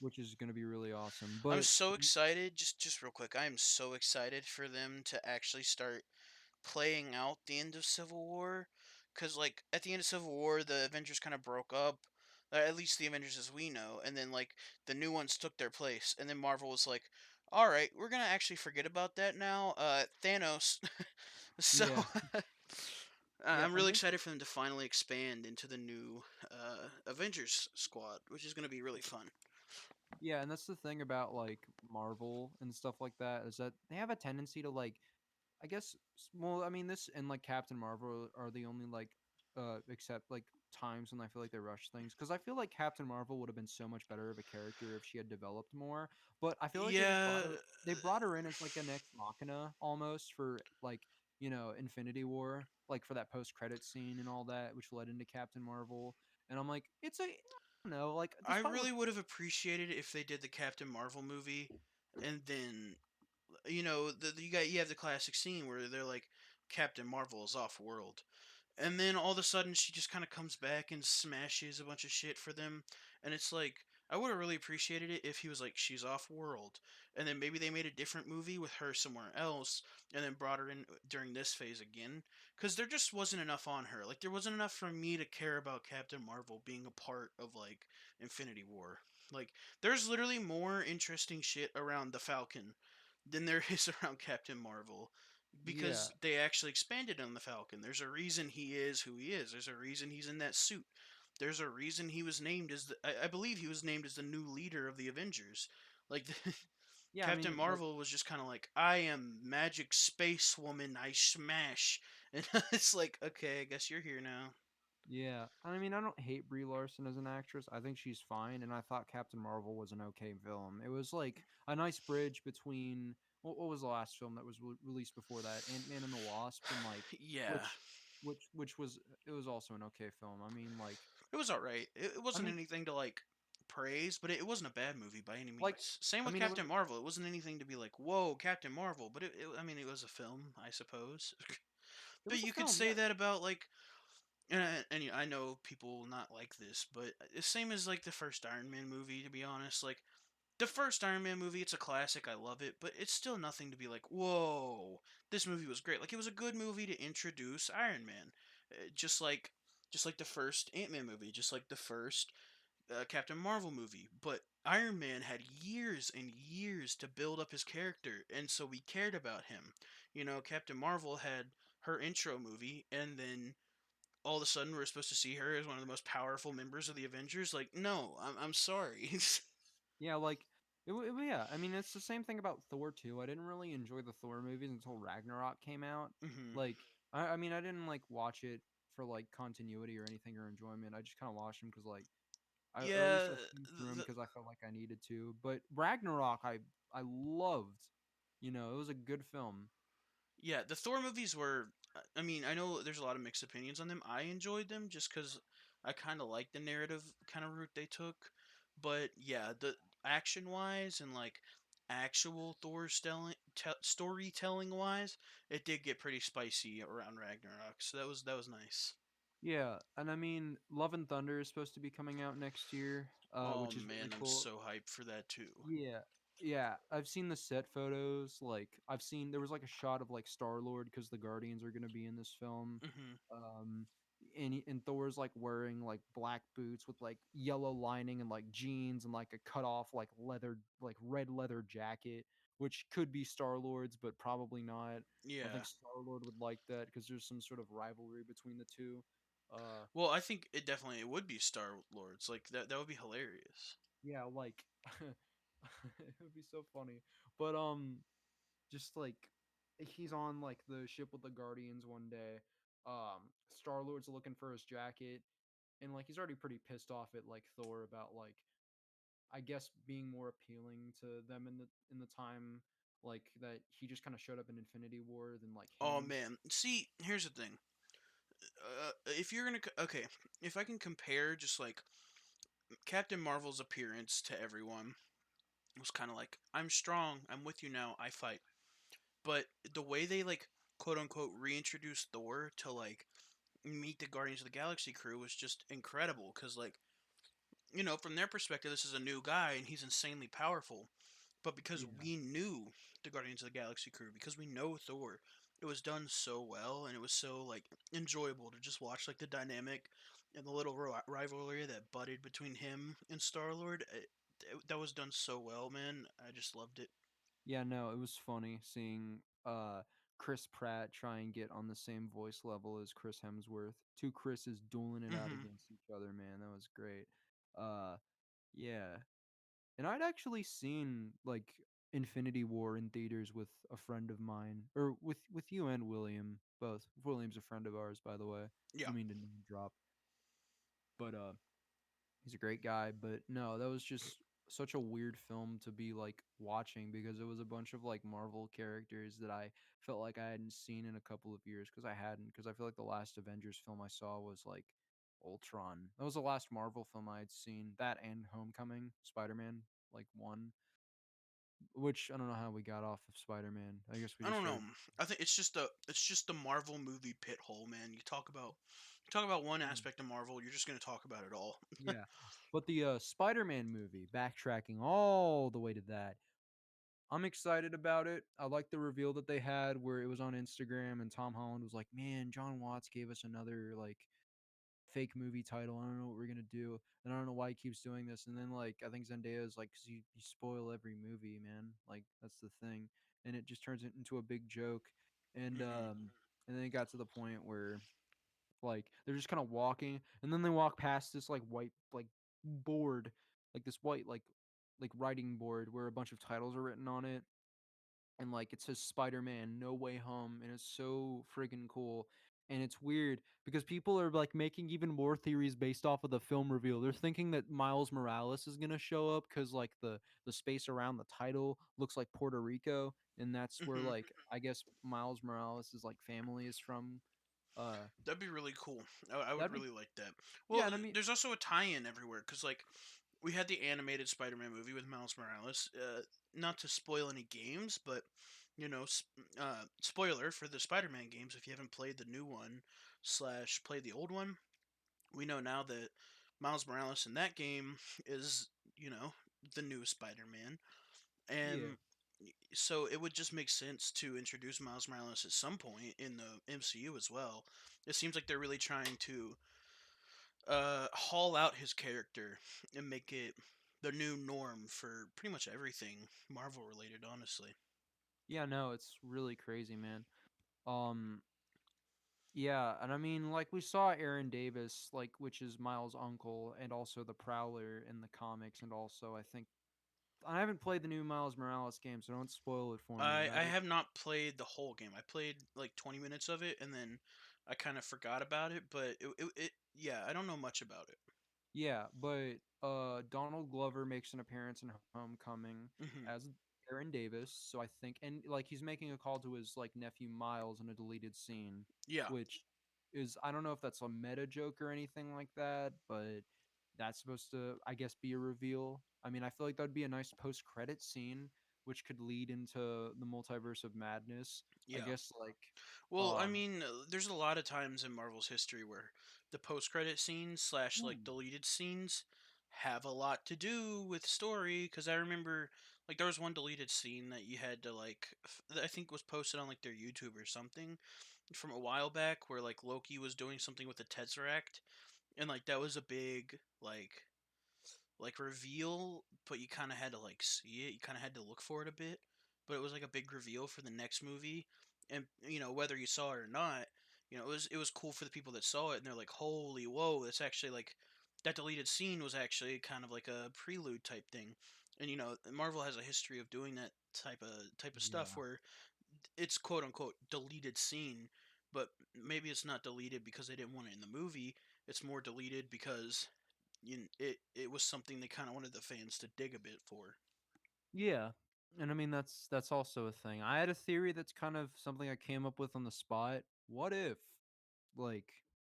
which is gonna be really awesome. I'm But so excited, just real quick. I am so excited for them to actually start playing out the end of Civil War, because like at the end of Civil War, the Avengers kind of broke up, at least the Avengers as we know, and then like the new ones took their place, and then Marvel was like, "All right, we're gonna actually forget about that now." Thanos. So yeah, yeah, I'm and really this excited for them to finally expand into the new Avengers squad, which is gonna be really fun. yeah, and that's the thing about like Marvel and stuff like that is that they have a tendency to like I guess well, I mean this and like Captain Marvel are the only like except like times when I feel like they rush things because I feel like Captain Marvel would have been so much better of a character if she had developed more. But I feel like Yeah, they brought her in as like an ex machina almost for like, you know, Infinity War, like for that post credit scene and all that, which led into Captain Marvel. And I'm like, it's a I don't know, like I despite what really would have appreciated if they did the Captain Marvel movie and then you have the classic scene where they're like, Captain Marvel is off world, and then all of a sudden she just kind of comes back and smashes a bunch of shit for them, and it's like, I would have really appreciated it if he was like, she's off world, and then maybe they made a different movie with her somewhere else, and then brought her in during this phase again, because there just wasn't enough on her. Like, there wasn't enough for me to care about Captain Marvel being a part of like Infinity War. Like, there's literally more interesting shit around the Falcon than there is around Captain Marvel, Yeah. because they actually expanded on the Falcon. There's a reason he is who he is. There's a reason he's in that suit. There's a reason he was named as I believe he was named as the new leader of the Avengers. Like, Yeah, I Captain mean, like, Marvel was just kind of like, I am magic space woman, I smash. And it's like, okay, I guess you're here now. yeah. I mean, I don't hate Brie Larson as an actress. I think she's fine, and I thought Captain Marvel was an okay film. It was like a nice bridge between what was the last film that was released before that? Ant Man and the Wasp, and like Yeah, which which was it was also an okay film. I mean, it was all right. It I wasn't mean, anything to like praise, but it wasn't a bad movie by any like means. Same I with mean, it was Captain Marvel. It wasn't anything to be like, whoa, Captain Marvel. But I mean, it was a film, I suppose. it But was a you could film, say yeah. that about like, and I know people will not like this, but the same as like the first Iron Man movie. To be honest, like the first Iron Man movie, it's a classic. I love it, but it's still nothing to be like, whoa, this movie was great. Like, it was a good movie to introduce Iron Man, just like the first Ant Man movie, just like the first Captain Marvel movie. But Iron Man had years and years to build up his character, and so we cared about him. Captain Marvel had her intro movie, and then all of a sudden we're supposed to see her as one of the most powerful members of the Avengers. Like, no, I'm sorry. Yeah, like yeah. I mean, it's the same thing about Thor too. I didn't really enjoy the Thor movies until Ragnarok came out. hmm Like, I mean, I didn't like watch it for like continuity or anything or enjoyment. I just kind of watched them because like or at least Yeah, I flew through them the, because I felt like I needed to. But Ragnarok, I loved. You know, it was a good film. yeah, the Thor movies were. I mean, I know there's a lot of mixed opinions on them. I enjoyed them just because I kind of like the narrative kind of route they took. But yeah, the action wise and like actual storytelling wise, it did get pretty spicy around Ragnarok. So that was nice. Yeah, and I mean, Love and Thunder is supposed to be coming out next year, Oh which is really man, I'm cool. so hyped for that too. Yeah. Yeah, I've seen the set photos. Like, I've seen there was like a shot of like Star Lord because the Guardians are gonna be in this film. hmm Um, and Thor's like wearing like black boots with like yellow lining and like jeans and like a cut off like leather like red leather jacket, which could be Star Lord's, but probably not. I don't Yeah. think Star Lord would like that because there's some sort of rivalry between the two. Uh, Well, I think it would be Star Lords. Like that would be hilarious. yeah, like it would be so funny. But just like he's on like the ship with the Guardians one day. Star Lord's looking for his jacket, and like he's already pretty pissed off at like Thor about like I guess being more appealing to them in the time like that he just kind of showed up in Infinity War than like Oh him. man. See, here's the thing. If you're gonna okay, if I can compare just like Captain Marvel's appearance to everyone, it was kind of like, I'm strong, I'm with you now, I fight. But the way they like quote unquote reintroduced Thor to like meet the Guardians of the Galaxy crew was just incredible, because like, from their perspective, this is a new guy and he's insanely powerful. But because Yeah. we knew the Guardians of the Galaxy crew, because we know Thor, it was done so well, and it was so like enjoyable to just watch like the dynamic and the little rivalry that budded between him and Star Lord. That was done so well, man. I just loved it. Yeah, no, it was funny seeing Chris Pratt try and get on the same voice level as Chris Hemsworth. Two Chris's dueling it out hmm against each other, man. That was great. Uh yeah. And I'd actually seen like Infinity War in theaters with a friend of mine or with you and William both. William's a friend of ours, by the way. Yeah. Don't mean to name drop, but he's a great guy, but no, that was just such a weird film to be like watching because it was a bunch of like Marvel characters that I felt like I hadn't seen in a couple of years because I hadn't because I feel like the last Avengers film I saw was like Ultron. That was the last Marvel film I had seen. That and Homecoming, Spider-Man, like one. Which I don't know how we got off of Spider-Man. I guess we I just don't know. started. I think it's just the Marvel movie pit hole, man. You talk about one Mm, aspect of Marvel, you're just gonna talk about it all. yeah, but the Spider-Man movie, backtracking all the way to that, I'm excited about it. I like the reveal that they had where it was on Instagram and Tom Holland was like, "Man, John Watts gave us another like fake movie title. I don't know what we're gonna do, and I don't know why he keeps doing this." And then like I think Zendaya is like, "Cause you spoil every movie, man. Like that's the thing." And it just turns it into a big joke. And Hmm. and then it got to the point where like they're just kind of walking, and then they walk past this like white like board, like this white like writing board where a bunch of titles are written on it, and like it says Spider-Man No Way Home, and it's so friggin' cool. And it's weird because people are like making even more theories based off of the film reveal. They're thinking that Miles Morales is gonna show up because like the space around the title looks like Puerto Rico, and that's where Hmm. like I guess Miles Morales' like family is from. Uh, That'd be really cool. I would that'd be really like that. yeah, Well, and I mean there's also a tie-in everywhere because like we had the animated Spider-Man movie with Miles Morales. Not to spoil any games, but spoiler for the Spider-Man games if you haven't played the new one slash played the old one. We know now that Miles Morales in that game is the new Spider-Man, yeah. and so it would just make sense to introduce Miles Morales at some point in the MCU as well. It seems like they're really trying to haul out his character and make it the new norm for pretty much everything Marvel related, honestly. Yeah, no, it's really crazy, man. Um, yeah, and I mean, like we saw Aaron Davis, like which is Miles' uncle, and also the Prowler in the comics, and also I think I haven't played the new Miles Morales game, so don't spoil it for me. I have not played the whole game. I played like 20 minutes of it and then I kind of forgot about it, but yeah, I don't know much about it. Yeah, but Donald Glover makes an appearance in Homecoming Hmm. as Aaron Davis, so I think and like he's making a call to his like nephew Miles in a deleted scene, Yeah, which is I don't know if that's a meta joke or anything like that, but that's supposed to I guess be a reveal. I mean, I feel like that'd be a nice post-credit scene which could lead into the multiverse of madness. I yeah. guess like Well, I um mean, there's a lot of times in Marvel's history where the post-credit scenes slash like ooh, deleted scenes have a lot to do with story. Because I remember, like, there was one deleted scene that you had to like, that I think was posted on like their YouTube or something from a while back, where like Loki was doing something with the Tesseract, and like that was a big like reveal, but you kind of had to like see it. You kind of had to look for it a bit, but it was like a big reveal for the next movie. And whether you saw it or not, it was cool for the people that saw it, and they're like, "Holy whoa!" That's actually like that deleted scene was actually kind of like a prelude type thing. And Marvel has a history of doing that type of stuff yeah. where it's quote unquote deleted scene, but maybe it's not deleted because they didn't want it in the movie. It's more deleted because it was something they kind of wanted the fans to dig a bit for. Yeah. And I mean that's also a thing. I had a theory that's kind of something I came up with on the spot. Like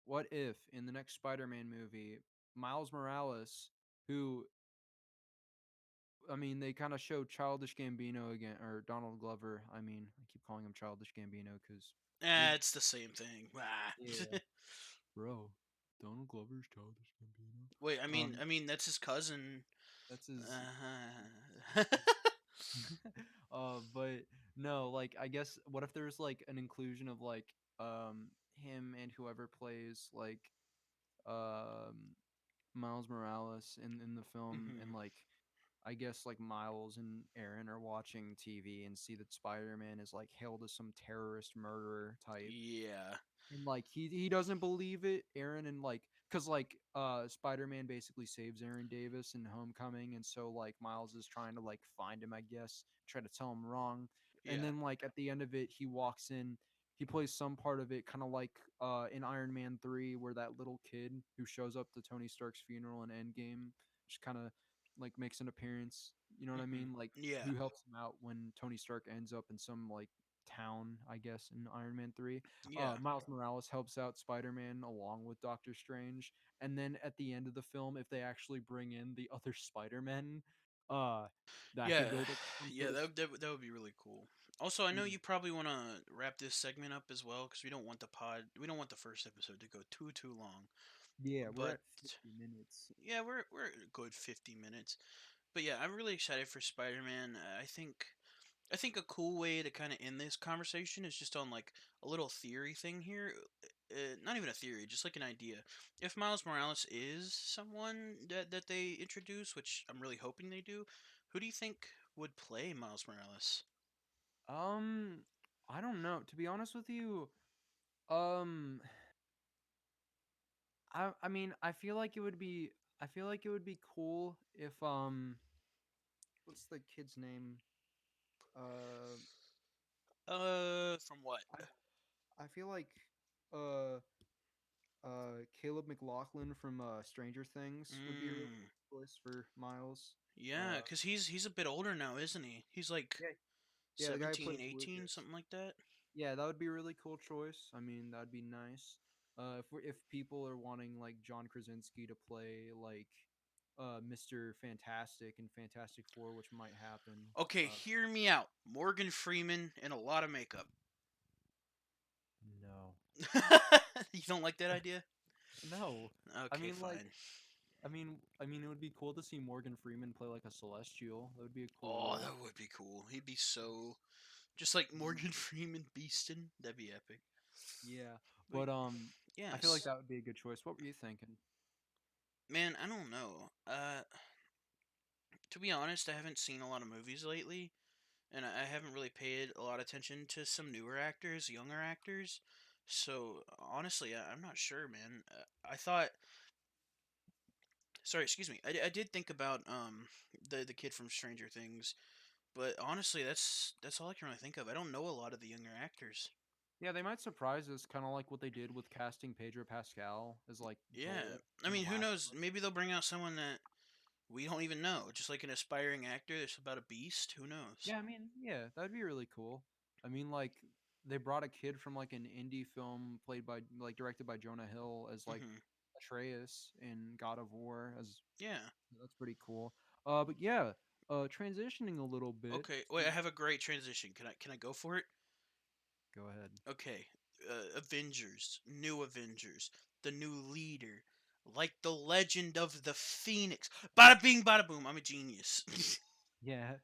what if in the next Spider-Man movie Miles Morales who I mean they kind of show Childish Gambino again or Donald Glover. I mean, I keep calling him Childish Gambino cuz you're It's the same thing. Ah. yeah, bro. Donald Glover's Childish Gambino. Wait, I mean, Um I mean that's his cousin. that's his Uh, but no, like I guess what if there's like an inclusion of like him and whoever plays like um Miles Morales in the film and mhm. like I guess like Miles and Aaron are watching TV and see that Spider-Man is like hailed as some terrorist murderer type Yeah. and like he doesn't believe it, Aaron, and like because like Spider-Man basically saves Aaron Davis in Homecoming, and so like Miles is trying to like find him, I guess, try to tell him wrong. And Yeah. then like at the end of it, he walks in, he plays some part of it kind of like in Iron Man 3 where that little kid who shows up to Tony Stark's funeral in Endgame just kind of like makes an appearance, you know what I Mhm. mean? Like Yeah. who helps him out when Tony Stark ends up in some like town, I guess, in Iron Man 3. Yeah. Miles Morales helps out Spider-Man along with Doctor Strange, and then at the end of the film, if they actually bring in the other Spider-Men, Uh, that could Yeah, build up some yeah, sort of. that would be really cool. Also, I know Yeah, you probably want to wrap this segment up as well because we don't want the first episode to go too long. yeah, we're But at 50 minutes. yeah, we're a good 50 minutes. But yeah, I'm really excited for Spider-Man. I think a cool way to kind of end this conversation is just on like a little theory thing here. Not even a theory, just like an idea. If Miles Morales is someone that they introduce, which I'm really hoping they do, who do you think would play Miles Morales? Um, I don't know. To be honest with you, um, I mean, I feel like it would be. I feel like it would be cool if what's the kid's name? Uh, From what? I I feel like uh Caleb McLaughlin from Stranger Things would be a really Mm, good choice for Miles. yeah, Uh, cuz he's a bit older now, isn't he? He's like yeah, yeah, the guy who 17, plays 18, Lucas. something like that. Yeah, that would be a really cool choice. I mean, that'd be nice. If people are wanting like John Krasinski to play like Mr. Fantastic and Fantastic Four, which might happen. Okay, Uh, hear me out. Morgan Freeman and a lot of makeup. no, You don't like that idea? no. I Okay, mean, like, fine. it would be cool to see Morgan Freeman play like a Celestial. That would be a cool Oh, role. that would be cool. He'd be so just like Morgan Freeman beastin'. That'd be epic. Yeah, But but I feel like yes, that would be a good choice. What were you thinking? man, I don't know. To be honest, I haven't seen a lot of movies lately, and I haven't really paid a lot of attention to some newer actors, younger actors. So honestly, I'm not sure, man. I thought, sorry, excuse me. I did think about the kid from Stranger Things, but honestly, that's all I can really think of. I don't know a lot of the younger actors. Yeah, they might surprise us, kind of like what they did with casting Pedro Pascal as like Yeah, Joel I in The mean, who Last knows? of Us. Maybe they'll bring out someone that we don't even know, just like an aspiring actor that's about a beast. Who knows? Yeah, I mean, yeah, that'd be really cool. I mean, like they brought a kid from like an indie film played by like directed by Jonah Hill as like Hmm. Atreus in God of War as Yeah. that's pretty cool. But yeah, transitioning a little bit Okay. Wait, I to have a great transition. Can I go for it? go ahead. Okay. Avengers, new Avengers, the new leader, like the legend of the Phoenix. Bada bing, bada boom. I'm a genius. Yeah.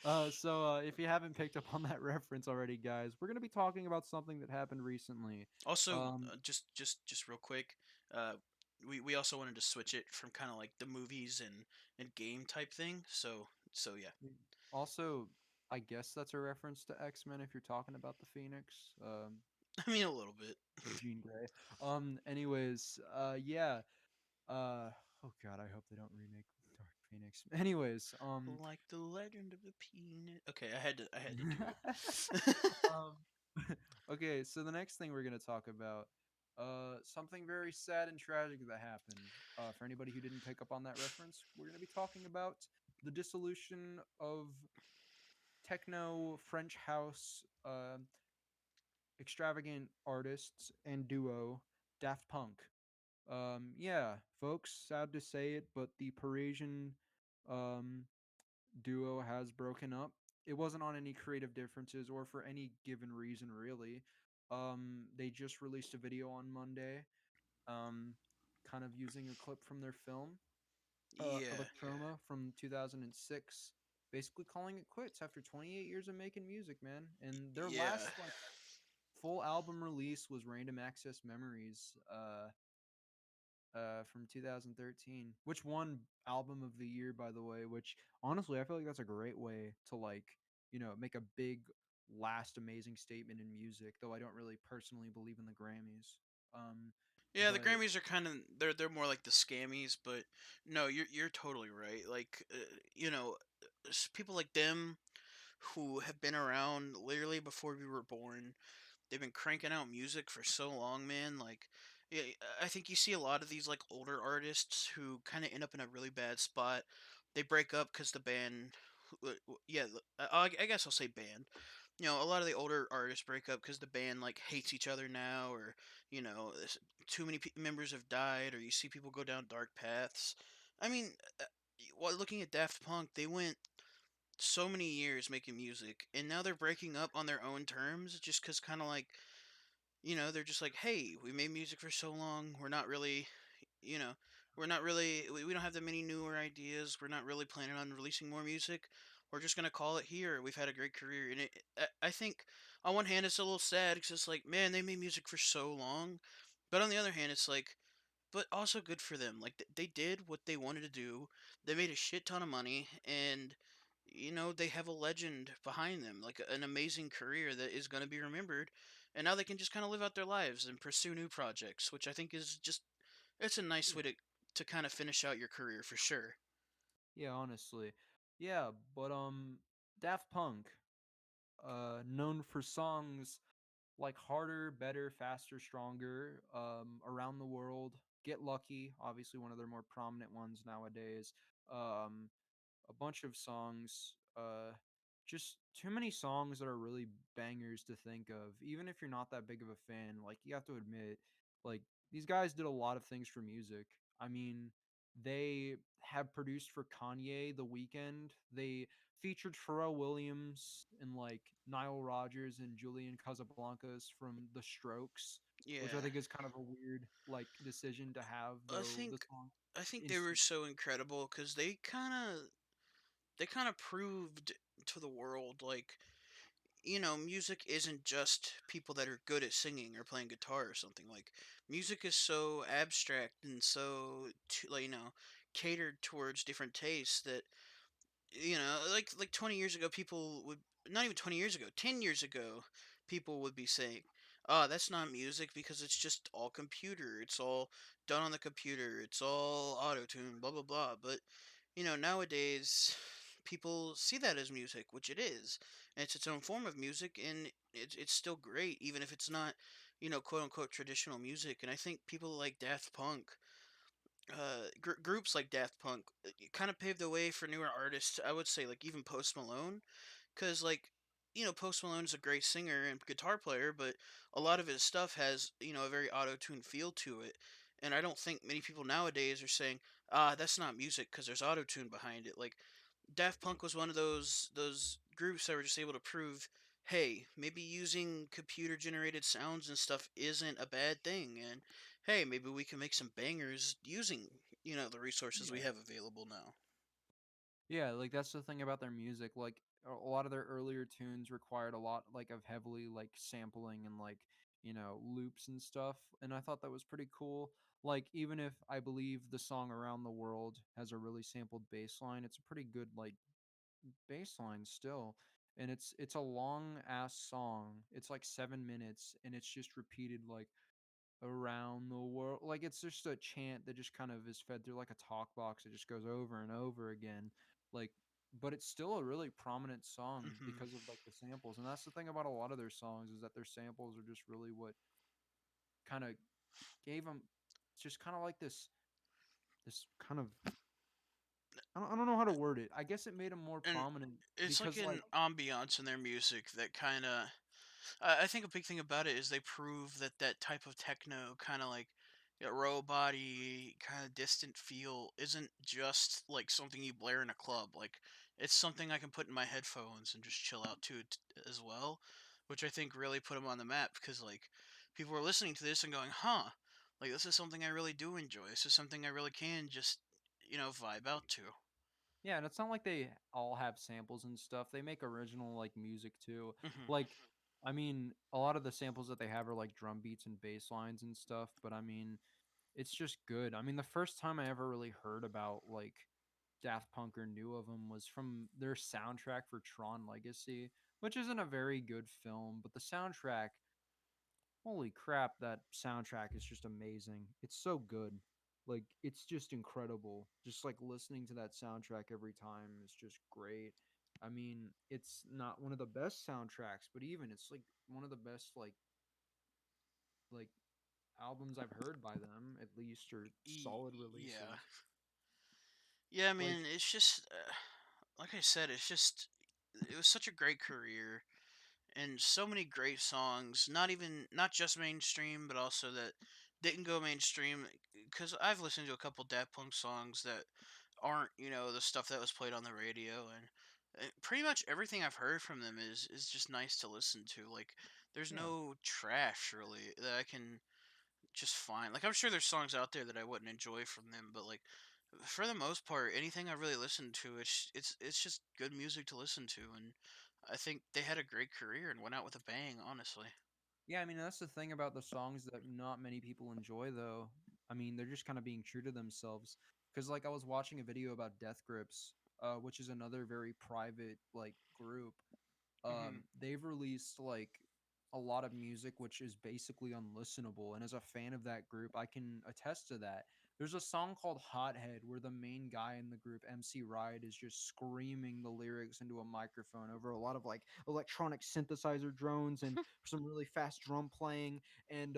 If you haven't picked up on that reference already, guys, we're gonna be talking about something that happened recently. Also, Um, just real quick, uh, we also wanted to switch it from kind of like the movies and game type thing. So yeah. Also, I guess that's a reference to X-Men if you're talking about the Phoenix. I mean a little bit. Jean Grey. Anyways, yeah. Uh, oh God, I hope they don't remake Dark Phoenix. Anyways, Like the legend of the peanut. Okay, I had to do it. um, okay. So the next thing we're gonna talk about, something very sad and tragic that happened. For anybody who didn't pick up on that reference, we're gonna be talking about the dissolution of techno French house extravagant artists and duo Daft Punk. Yeah, folks, sad to say it, but the Parisian um, duo has broken up. It wasn't on any creative differences or for any given reason, really. They just released a video on Monday, um, kind of using a clip from their film, Yeah, Electroma from 2006, basically calling it quits after 28 years of making music, man. And their yeah. last like full album release was Random Access Memories, from 2013, which won album of the year, by the way. Which honestly, I feel like that's a great way to like make a big last amazing statement in music. Though I don't really personally believe in the Grammys. Um, Yeah, the but Grammys are kind of they're more like the scammies, but no, you're totally right. Like people like them who have been around literally before we were born. They've been cranking out music for so long, man. Like, yeah, I think you see a lot of these like older artists who kind of end up in a really bad spot. They break up because the band, yeah, I guess I'll say band. A lot of the older artists break up because the band like hates each other now, or too many members have died, or you see people go down dark paths. I mean, While looking at Daft Punk, they went so many years making music, and now they're breaking up on their own terms, just because kind of like, they're just like, hey, we made music for so long, we're not really, you know, we don't have that many newer ideas. We're not really planning on releasing more music. We're just gonna call it here. We've had a great career, and I think on one hand it's a little sad because it's like, man, they made music for so long, but on the other hand, it's like, but also good for them. Like they did what they wanted to do. They made a shit ton of money, and they have a legend behind them, like an amazing career that is going to be remembered. And now they can just kind of live out their lives and pursue new projects, which I think is just it's a nice Yeah. way to kind of finish out your career for sure. Yeah, honestly. Yeah, but Daft Punk, known for songs like Harder, Better, Faster, Stronger, Around the World, Get Lucky, obviously one of their more prominent ones nowadays. Um a bunch of songs, just too many songs that are really bangers to think of. Even if you're not that big of a fan, like you have to admit, like these guys did a lot of things for music. I mean, they have produced for Kanye, The Weeknd. They featured Pharrell Williams and like Nile Rodgers and Julian Casablancas from The Strokes, which I Yeah, think is kind of a weird like decision to have, I though the think song I think they were instant. so incredible because they kind of proved to the world, like, music isn't just people that are good at singing or playing guitar or something. Like, music is so abstract and so, like, catered towards different tastes that, like 20 years ago, people would, not even 20 years ago, 10 years ago, people would be saying, oh, that's not music because it's just all computer. It's all done on the computer. It's all auto tune, blah, blah, blah. But, nowadays, people see that as music, which it is. And it's its own form of music, and it's still great, even if it's not, quote unquote traditional music. And I think people like Daft Punk, groups like Daft Punk, kind of paved the way for newer artists. I would say, like, even Post Malone, because, like, Post Malone's a great singer and guitar player, but a lot of his stuff has, a very auto-tune feel to it. And I don't think many people nowadays are saying, that's not music because there's auto-tune behind it. Like, Daft Punk was one of those groups that were just able to prove, hey, maybe using computer generated sounds and stuff isn't a bad thing, and hey, maybe we can make some bangers using, the resources we Yeah. have available now. Yeah, like that's the thing about their music. Like a lot of their earlier tunes required a lot like of heavily like sampling and like, loops and stuff. And I thought that was pretty cool. Like even if I believe the song Around the World has a really sampled bass line, it's a pretty good like bass line still. And it's a long ass song. It's like 7 minutes and it's just repeated like around the world. Like it's just a chant that just kind of is fed through like a talk box. It just goes over and over again. Like, but it's still a really prominent song Hmm. because of like the samples. And that's the thing about a lot of their songs is that their samples are just really what kind of gave them just kind of like this kind of I don't know how to word it. I guess it made them more And prominent it's like because an like ambiance in their music that kind of, I think a big thing about it is they prove that that type of techno kind of like, robot-y kind of distant feel isn't just like something you blare in a club. Like, it's something I can put in my headphones and just chill out to as well, which I think really put them on the map because, like, people are listening to this and going, huh, like, this is something I really do enjoy. This is something I really can just, vibe out to. yeah, and it's not like they all have samples and stuff. They make original like music too. Hmm. Like, I mean, a lot of the samples that they have are like drum beats and bass lines and stuff, but I mean, it's just good. I mean, the first time I ever really heard about like Daft Punk or knew of them was from their soundtrack for Tron Legacy, which isn't a very good film, but the soundtrack, holy crap, that soundtrack is just amazing. It's so good. Like it's just incredible. Just like listening to that soundtrack every time is just great. I mean, it's not one of the best soundtracks, but even it's like one of the best like albums I've heard by them at least or solid Yeah. releases. Yeah, I Like mean, it's just, like I said, it's just, it was such a great career and so many great songs, not just mainstream, but also that didn't go mainstream. Because I've listened to a couple Daft Punk songs that aren't the stuff that was played on the radio, and pretty much everything I've heard from them is just nice to listen to. Like there's Yeah. no trash really that I can just find. Like I'm sure there's songs out there that I wouldn't enjoy from them, but like for the most part, anything I really listen to, it's just good music to listen to, and I think they had a great career and went out with a bang. Honestly. Yeah, I mean that's the thing about the songs that not many people enjoy though. I mean, they're just kind of being true to themselves. Cuz like I was watching a video about Death Grips, which is another very private like group. Hmm. They've released like a lot of music which is basically unlistenable, and as a fan of that group I can attest to that. There's a song called Hothead where the main guy in the group, MC Ride, is just screaming the lyrics into a microphone over a lot of like electronic synthesizer drones and some really fast drum playing, and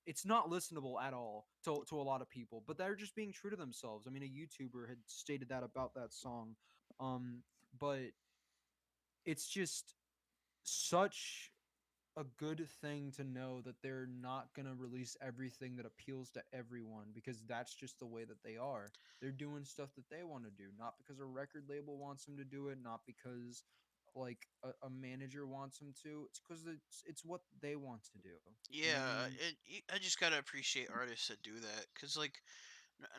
it's not listenable at all to a lot of people, but they're just being true to themselves. I mean, a YouTuber had stated that about that song. But it's just such a good thing to know that they're not going to release everything that appeals to everyone, because that's just the way that they are. They're doing stuff that they want to do, not because a record label wants them to do it, not because like a manager wants them to. It's because it's what they want to do. You know what I Yeah, mean? I just gotta appreciate artists that do that, cause like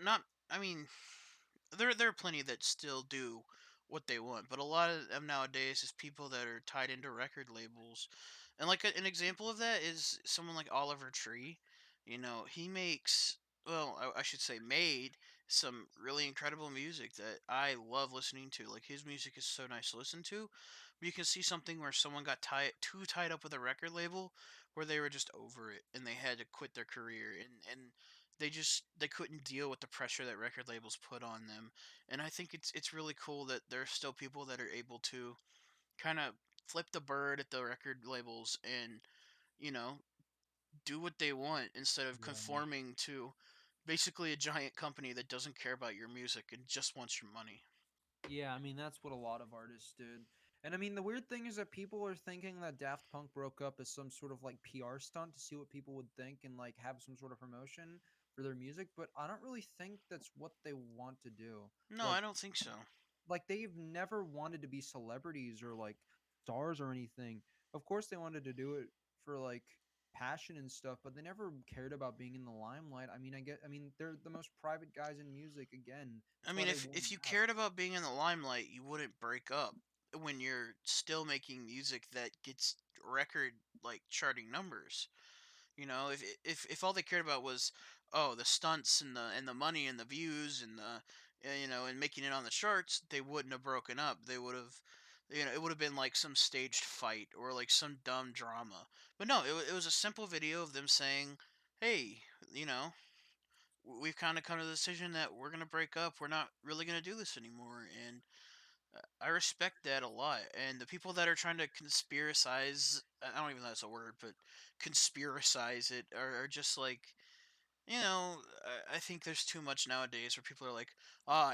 not. I mean, there are plenty that still do what they want, but a lot of them nowadays is people that are tied into record labels, and like an example of that is someone like Oliver Tree. He makes, well, I should say made some really incredible music that I love listening to. Like his music is so nice to listen to. But you can see something where someone got tied up with a record label, where they were just over it and they had to quit their career, and they couldn't deal with the pressure that record labels put on them. And I think it's really cool that there's still people that are able to kind of flip the bird at the record labels and you know do what they want instead of Yeah. conforming to basically a giant company that doesn't care about your music and just wants your money. Yeah, I mean that's what a lot of artists did. And I mean the weird thing is that people are thinking that Daft Punk broke up as some sort of like PR stunt to see what people would think and like have some sort of promotion for their music, but I don't really think that's what they want to do. No, I Like don't think so. they've never wanted to be celebrities or like stars or anything. Of course they wanted to do it for like passion and stuff, but they never cared about being in the limelight. I mean they're the most private guys in music again. I That's why mean, they if won you out. cared about being in the limelight, you wouldn't break up when you're still making music that gets record like charting numbers. If all they cared about was, oh, the stunts and the money and the views and the and making it on the charts, they wouldn't have broken up. They would have, it would have been like some staged fight or like some dumb drama. But no, it was a simple video of them saying, hey, you know we've kind of come to the decision that we're gonna break up. We're not really gonna do this anymore, and I respect that a lot. And the people that are trying to conspiracize, I don't even know that's a word, but conspiracize it are just like, I think there's too much nowadays where people are like,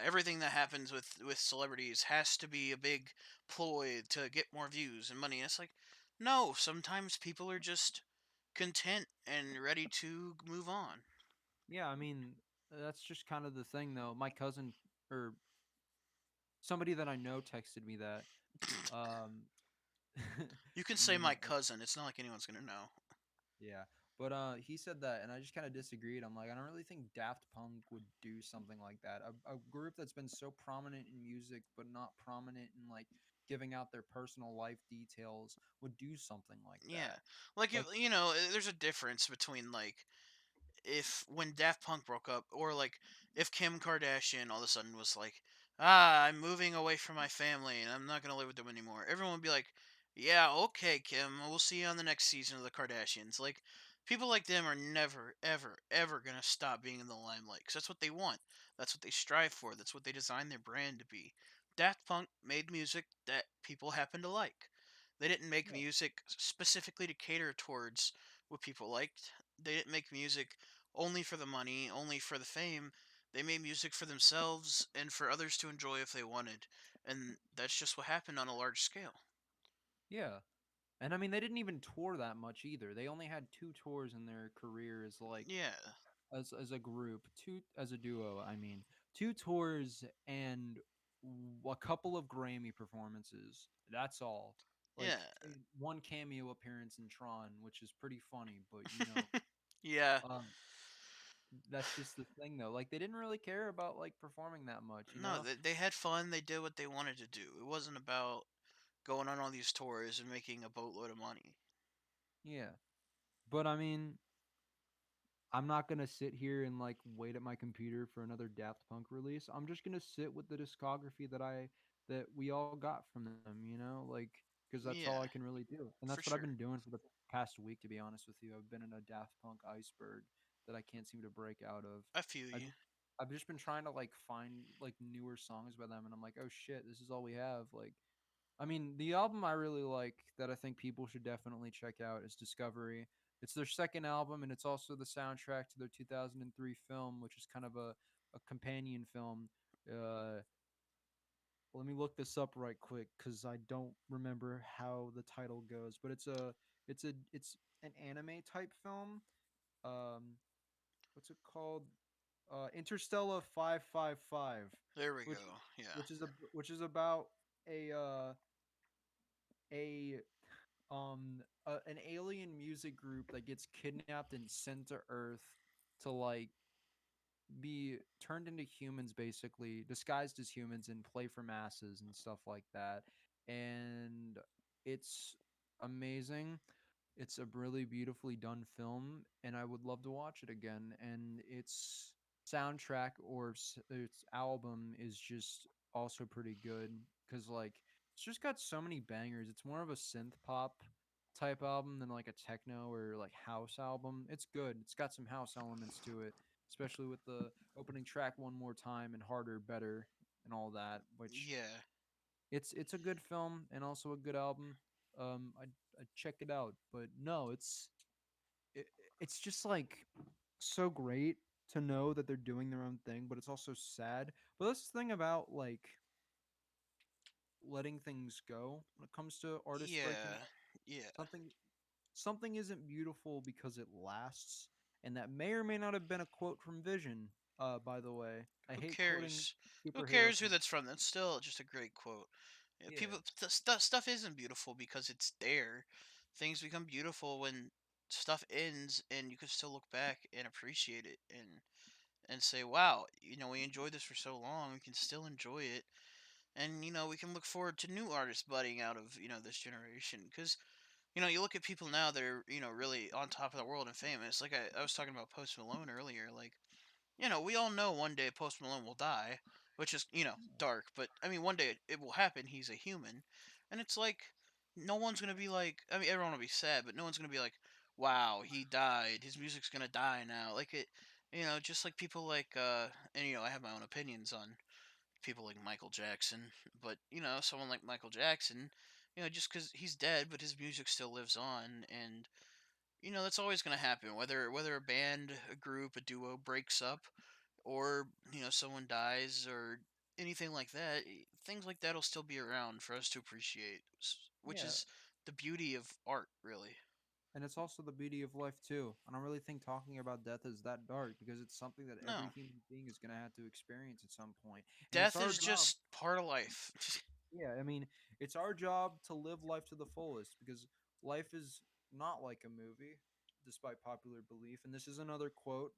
everything that happens with celebrities has to be a big ploy to get more views and money. And it's like, no, sometimes people are just content and ready to move on. Yeah, I mean, that's just kind of the thing, though. My cousin or somebody that I know texted me that. Um, You can say you my know, cousin. It's not like anyone's gonna know. yeah. But he said that, and I just kind of disagreed. I'm like, I don't really think Daft Punk would do something like that. A group that's been so prominent in music, but not prominent in like giving out their personal life details, would do something like Yeah, that. like if Like, there's a difference between like if when Daft Punk broke up, or like if Kim Kardashian all of a sudden was like, I'm moving away from my family and I'm not gonna live with them anymore. Everyone would be like, yeah, okay, Kim, we'll see you on the next season of the Kardashians. Like, people like them are never, ever, ever gonna stop being in the limelight because that's what they want. That's what they strive for. That's what they design their brand to be. Daft Punk made music that people happen to like. They didn't make yeah, music specifically to cater towards what people liked. They didn't make music only for the money, only for the fame. They made music for themselves and for others to enjoy if they wanted. And that's just what happened on a large scale. yeah. And I mean, they didn't even tour that much either. They only had two tours in their career as like Yeah. as a group, two as a duo. I mean, two tours and a couple of Grammy performances. That's all. Like Yeah. one cameo appearance in Tron, which is pretty funny, but you know, Yeah. um, that's just the thing though. Like they didn't really care about like performing that much, you No, know? they had fun. They did what they wanted to do. It wasn't about going on all these tours and making a boatload of money. Yeah. But I mean, I'm not gonna sit here and like wait at my computer for another Daft Punk release. I'm just gonna sit with the discography that we all got from them, you know, like because that's all I Yeah, can really do, and that's for what I've been sure. doing for the past week. To be honest with you, I've been in a Daft Punk iceberg that I can't seem to break out of. I feel I you. just I've just been trying to like find like newer songs by them, and I'm like, oh shit, this is all we have. Like I mean, the album I really like that I think people should definitely check out is Discovery. It's their second album, and it's also the soundtrack to their 2003 film, which is kind of a companion film. Uh, Let me look this up right quick because I don't remember how the title goes, but it's an anime type film. Um, what's it called? Interstellar 555, There we which go. Yeah. which is about a uh, a an alien music group that gets kidnapped and sent to Earth to like be turned into humans, basically disguised as humans, and play for masses and stuff like that. And it's amazing. It's a really beautifully done film, and I would love to watch it again. And its soundtrack its album is just also pretty good because like it's just got so many bangers. It's more of a synth pop type album than like a techno or like house album. It's good. It's got some house elements to it, especially with the opening track "One More Time" and "Harder, Better" and all that. Which Yeah. it's a good film and also a good album. I check it out, but no, it, it's just like so great to know that they're doing their own thing, but it's also sad. But that's the thing about like letting things go when it comes to artists breaking Yeah. up. Yeah. Something something isn't beautiful because it lasts, and that may or may not have been a quote from Vision. By the way, I Who hate quoting cares? Who superhero cares who films. that's from? That's still just a great quote. Yeah, Yeah, people stuff isn't beautiful because it's there. Things become beautiful when stuff ends and you can still look back and appreciate it and say, "Wow, we enjoyed this for so long. We can still enjoy it." And we can look forward to new artists budding out of this generation because you look at people now that are really on top of the world and famous. Like I was talking about Post Malone earlier. Like we all know one day Post Malone will die, which is dark, but I mean one day it will happen. He's a human, and it's like no one's gonna be like. I mean everyone will be sad, but no one's gonna be like, wow, he died. His music's gonna die now. Like it. Just like people like, and I have my own opinions on people like Michael Jackson, but someone like Michael Jackson, just because he's dead, but his music still lives on, and that's always going to happen. Whether a band, a group, a duo breaks up, or someone dies, or anything like that, things like that'll still be around for us to appreciate, which yeah, is the beauty of art, really. and it's also the beauty of life too. I don't really think talking about death is that dark because it's something that every No, human being is going to have to experience at some point, and it's death our is job. just part of life. Yeah, I mean, it's our job to live life to the fullest because life is not like a movie, despite popular belief. And this is another quote.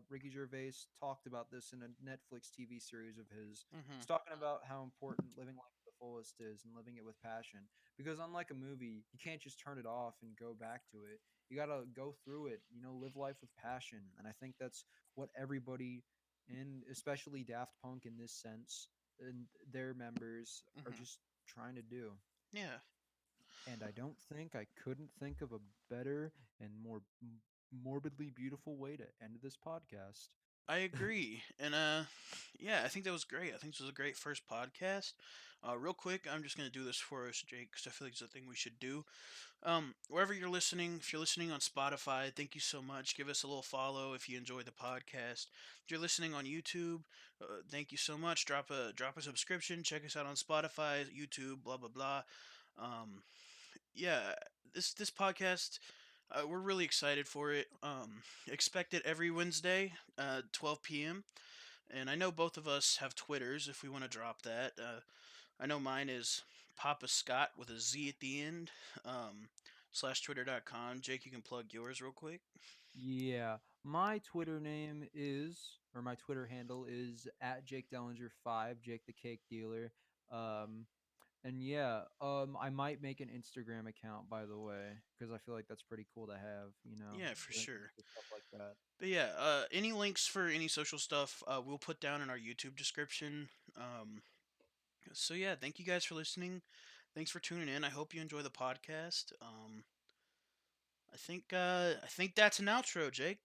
Ricky Gervais talked about this in a Netflix TV series of his. hmm He's talking about how important living life to the fullest is and living it with passion. Because unlike a movie, you can't just turn it off and go back to it. You got to go through it, live life with passion. And I think that's what everybody, and especially Daft Punk in this sense, and their members are hmm just trying to do. Yeah, And I don't think I couldn't think of a better and more morbidly beautiful way to end this podcast. I agree. And yeah, I think that was great. I think this was a great first podcast. Real quick, I'm just gonna do this for us, Jake, because I feel like it's a thing we should do. Wherever you're listening, if you're listening on Spotify, thank you so much. Give us a little follow if you enjoy the podcast. If you're listening on YouTube, thank you so much. Drop a subscription. Check us out on Spotify, YouTube, blah blah blah. Um, yeah, this podcast, we're really excited for it. Expect it every Wednesday, 12 p.m. And I know both of us have Twitters if we want to drop that. I know mine is Papa Scott with a Z at the end, slash twitter.com. Jake, you can plug yours real quick. Yeah, my Twitter name is, or my Twitter handle is at Jake Dellinger 5, Jake the Cake Dealer. Um, and yeah, I might make an Instagram account, by the way, because I feel like that's pretty cool to have, Yeah, for sure. for stuff like that. But yeah, any links for any social stuff we'll put down in our YouTube description. So yeah, thank you guys for listening. Thanks for tuning in. I hope you enjoy the podcast. I think that's an outro, Jake.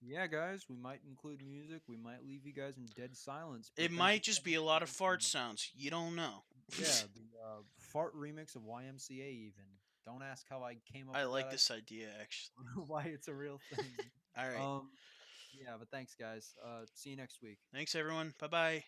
Yeah, guys, we might include music. We might leave you guys in dead silence, It but thank you might just so be much a for lot of fart listening. sounds. You don't know. Yeah, the fart remix of YMCA, even. Don't ask how I came up I with like that this idea actually. why it's a real thing. All right. Um, yeah, but thanks, guys. See you next week. Thanks everyone. Bye bye.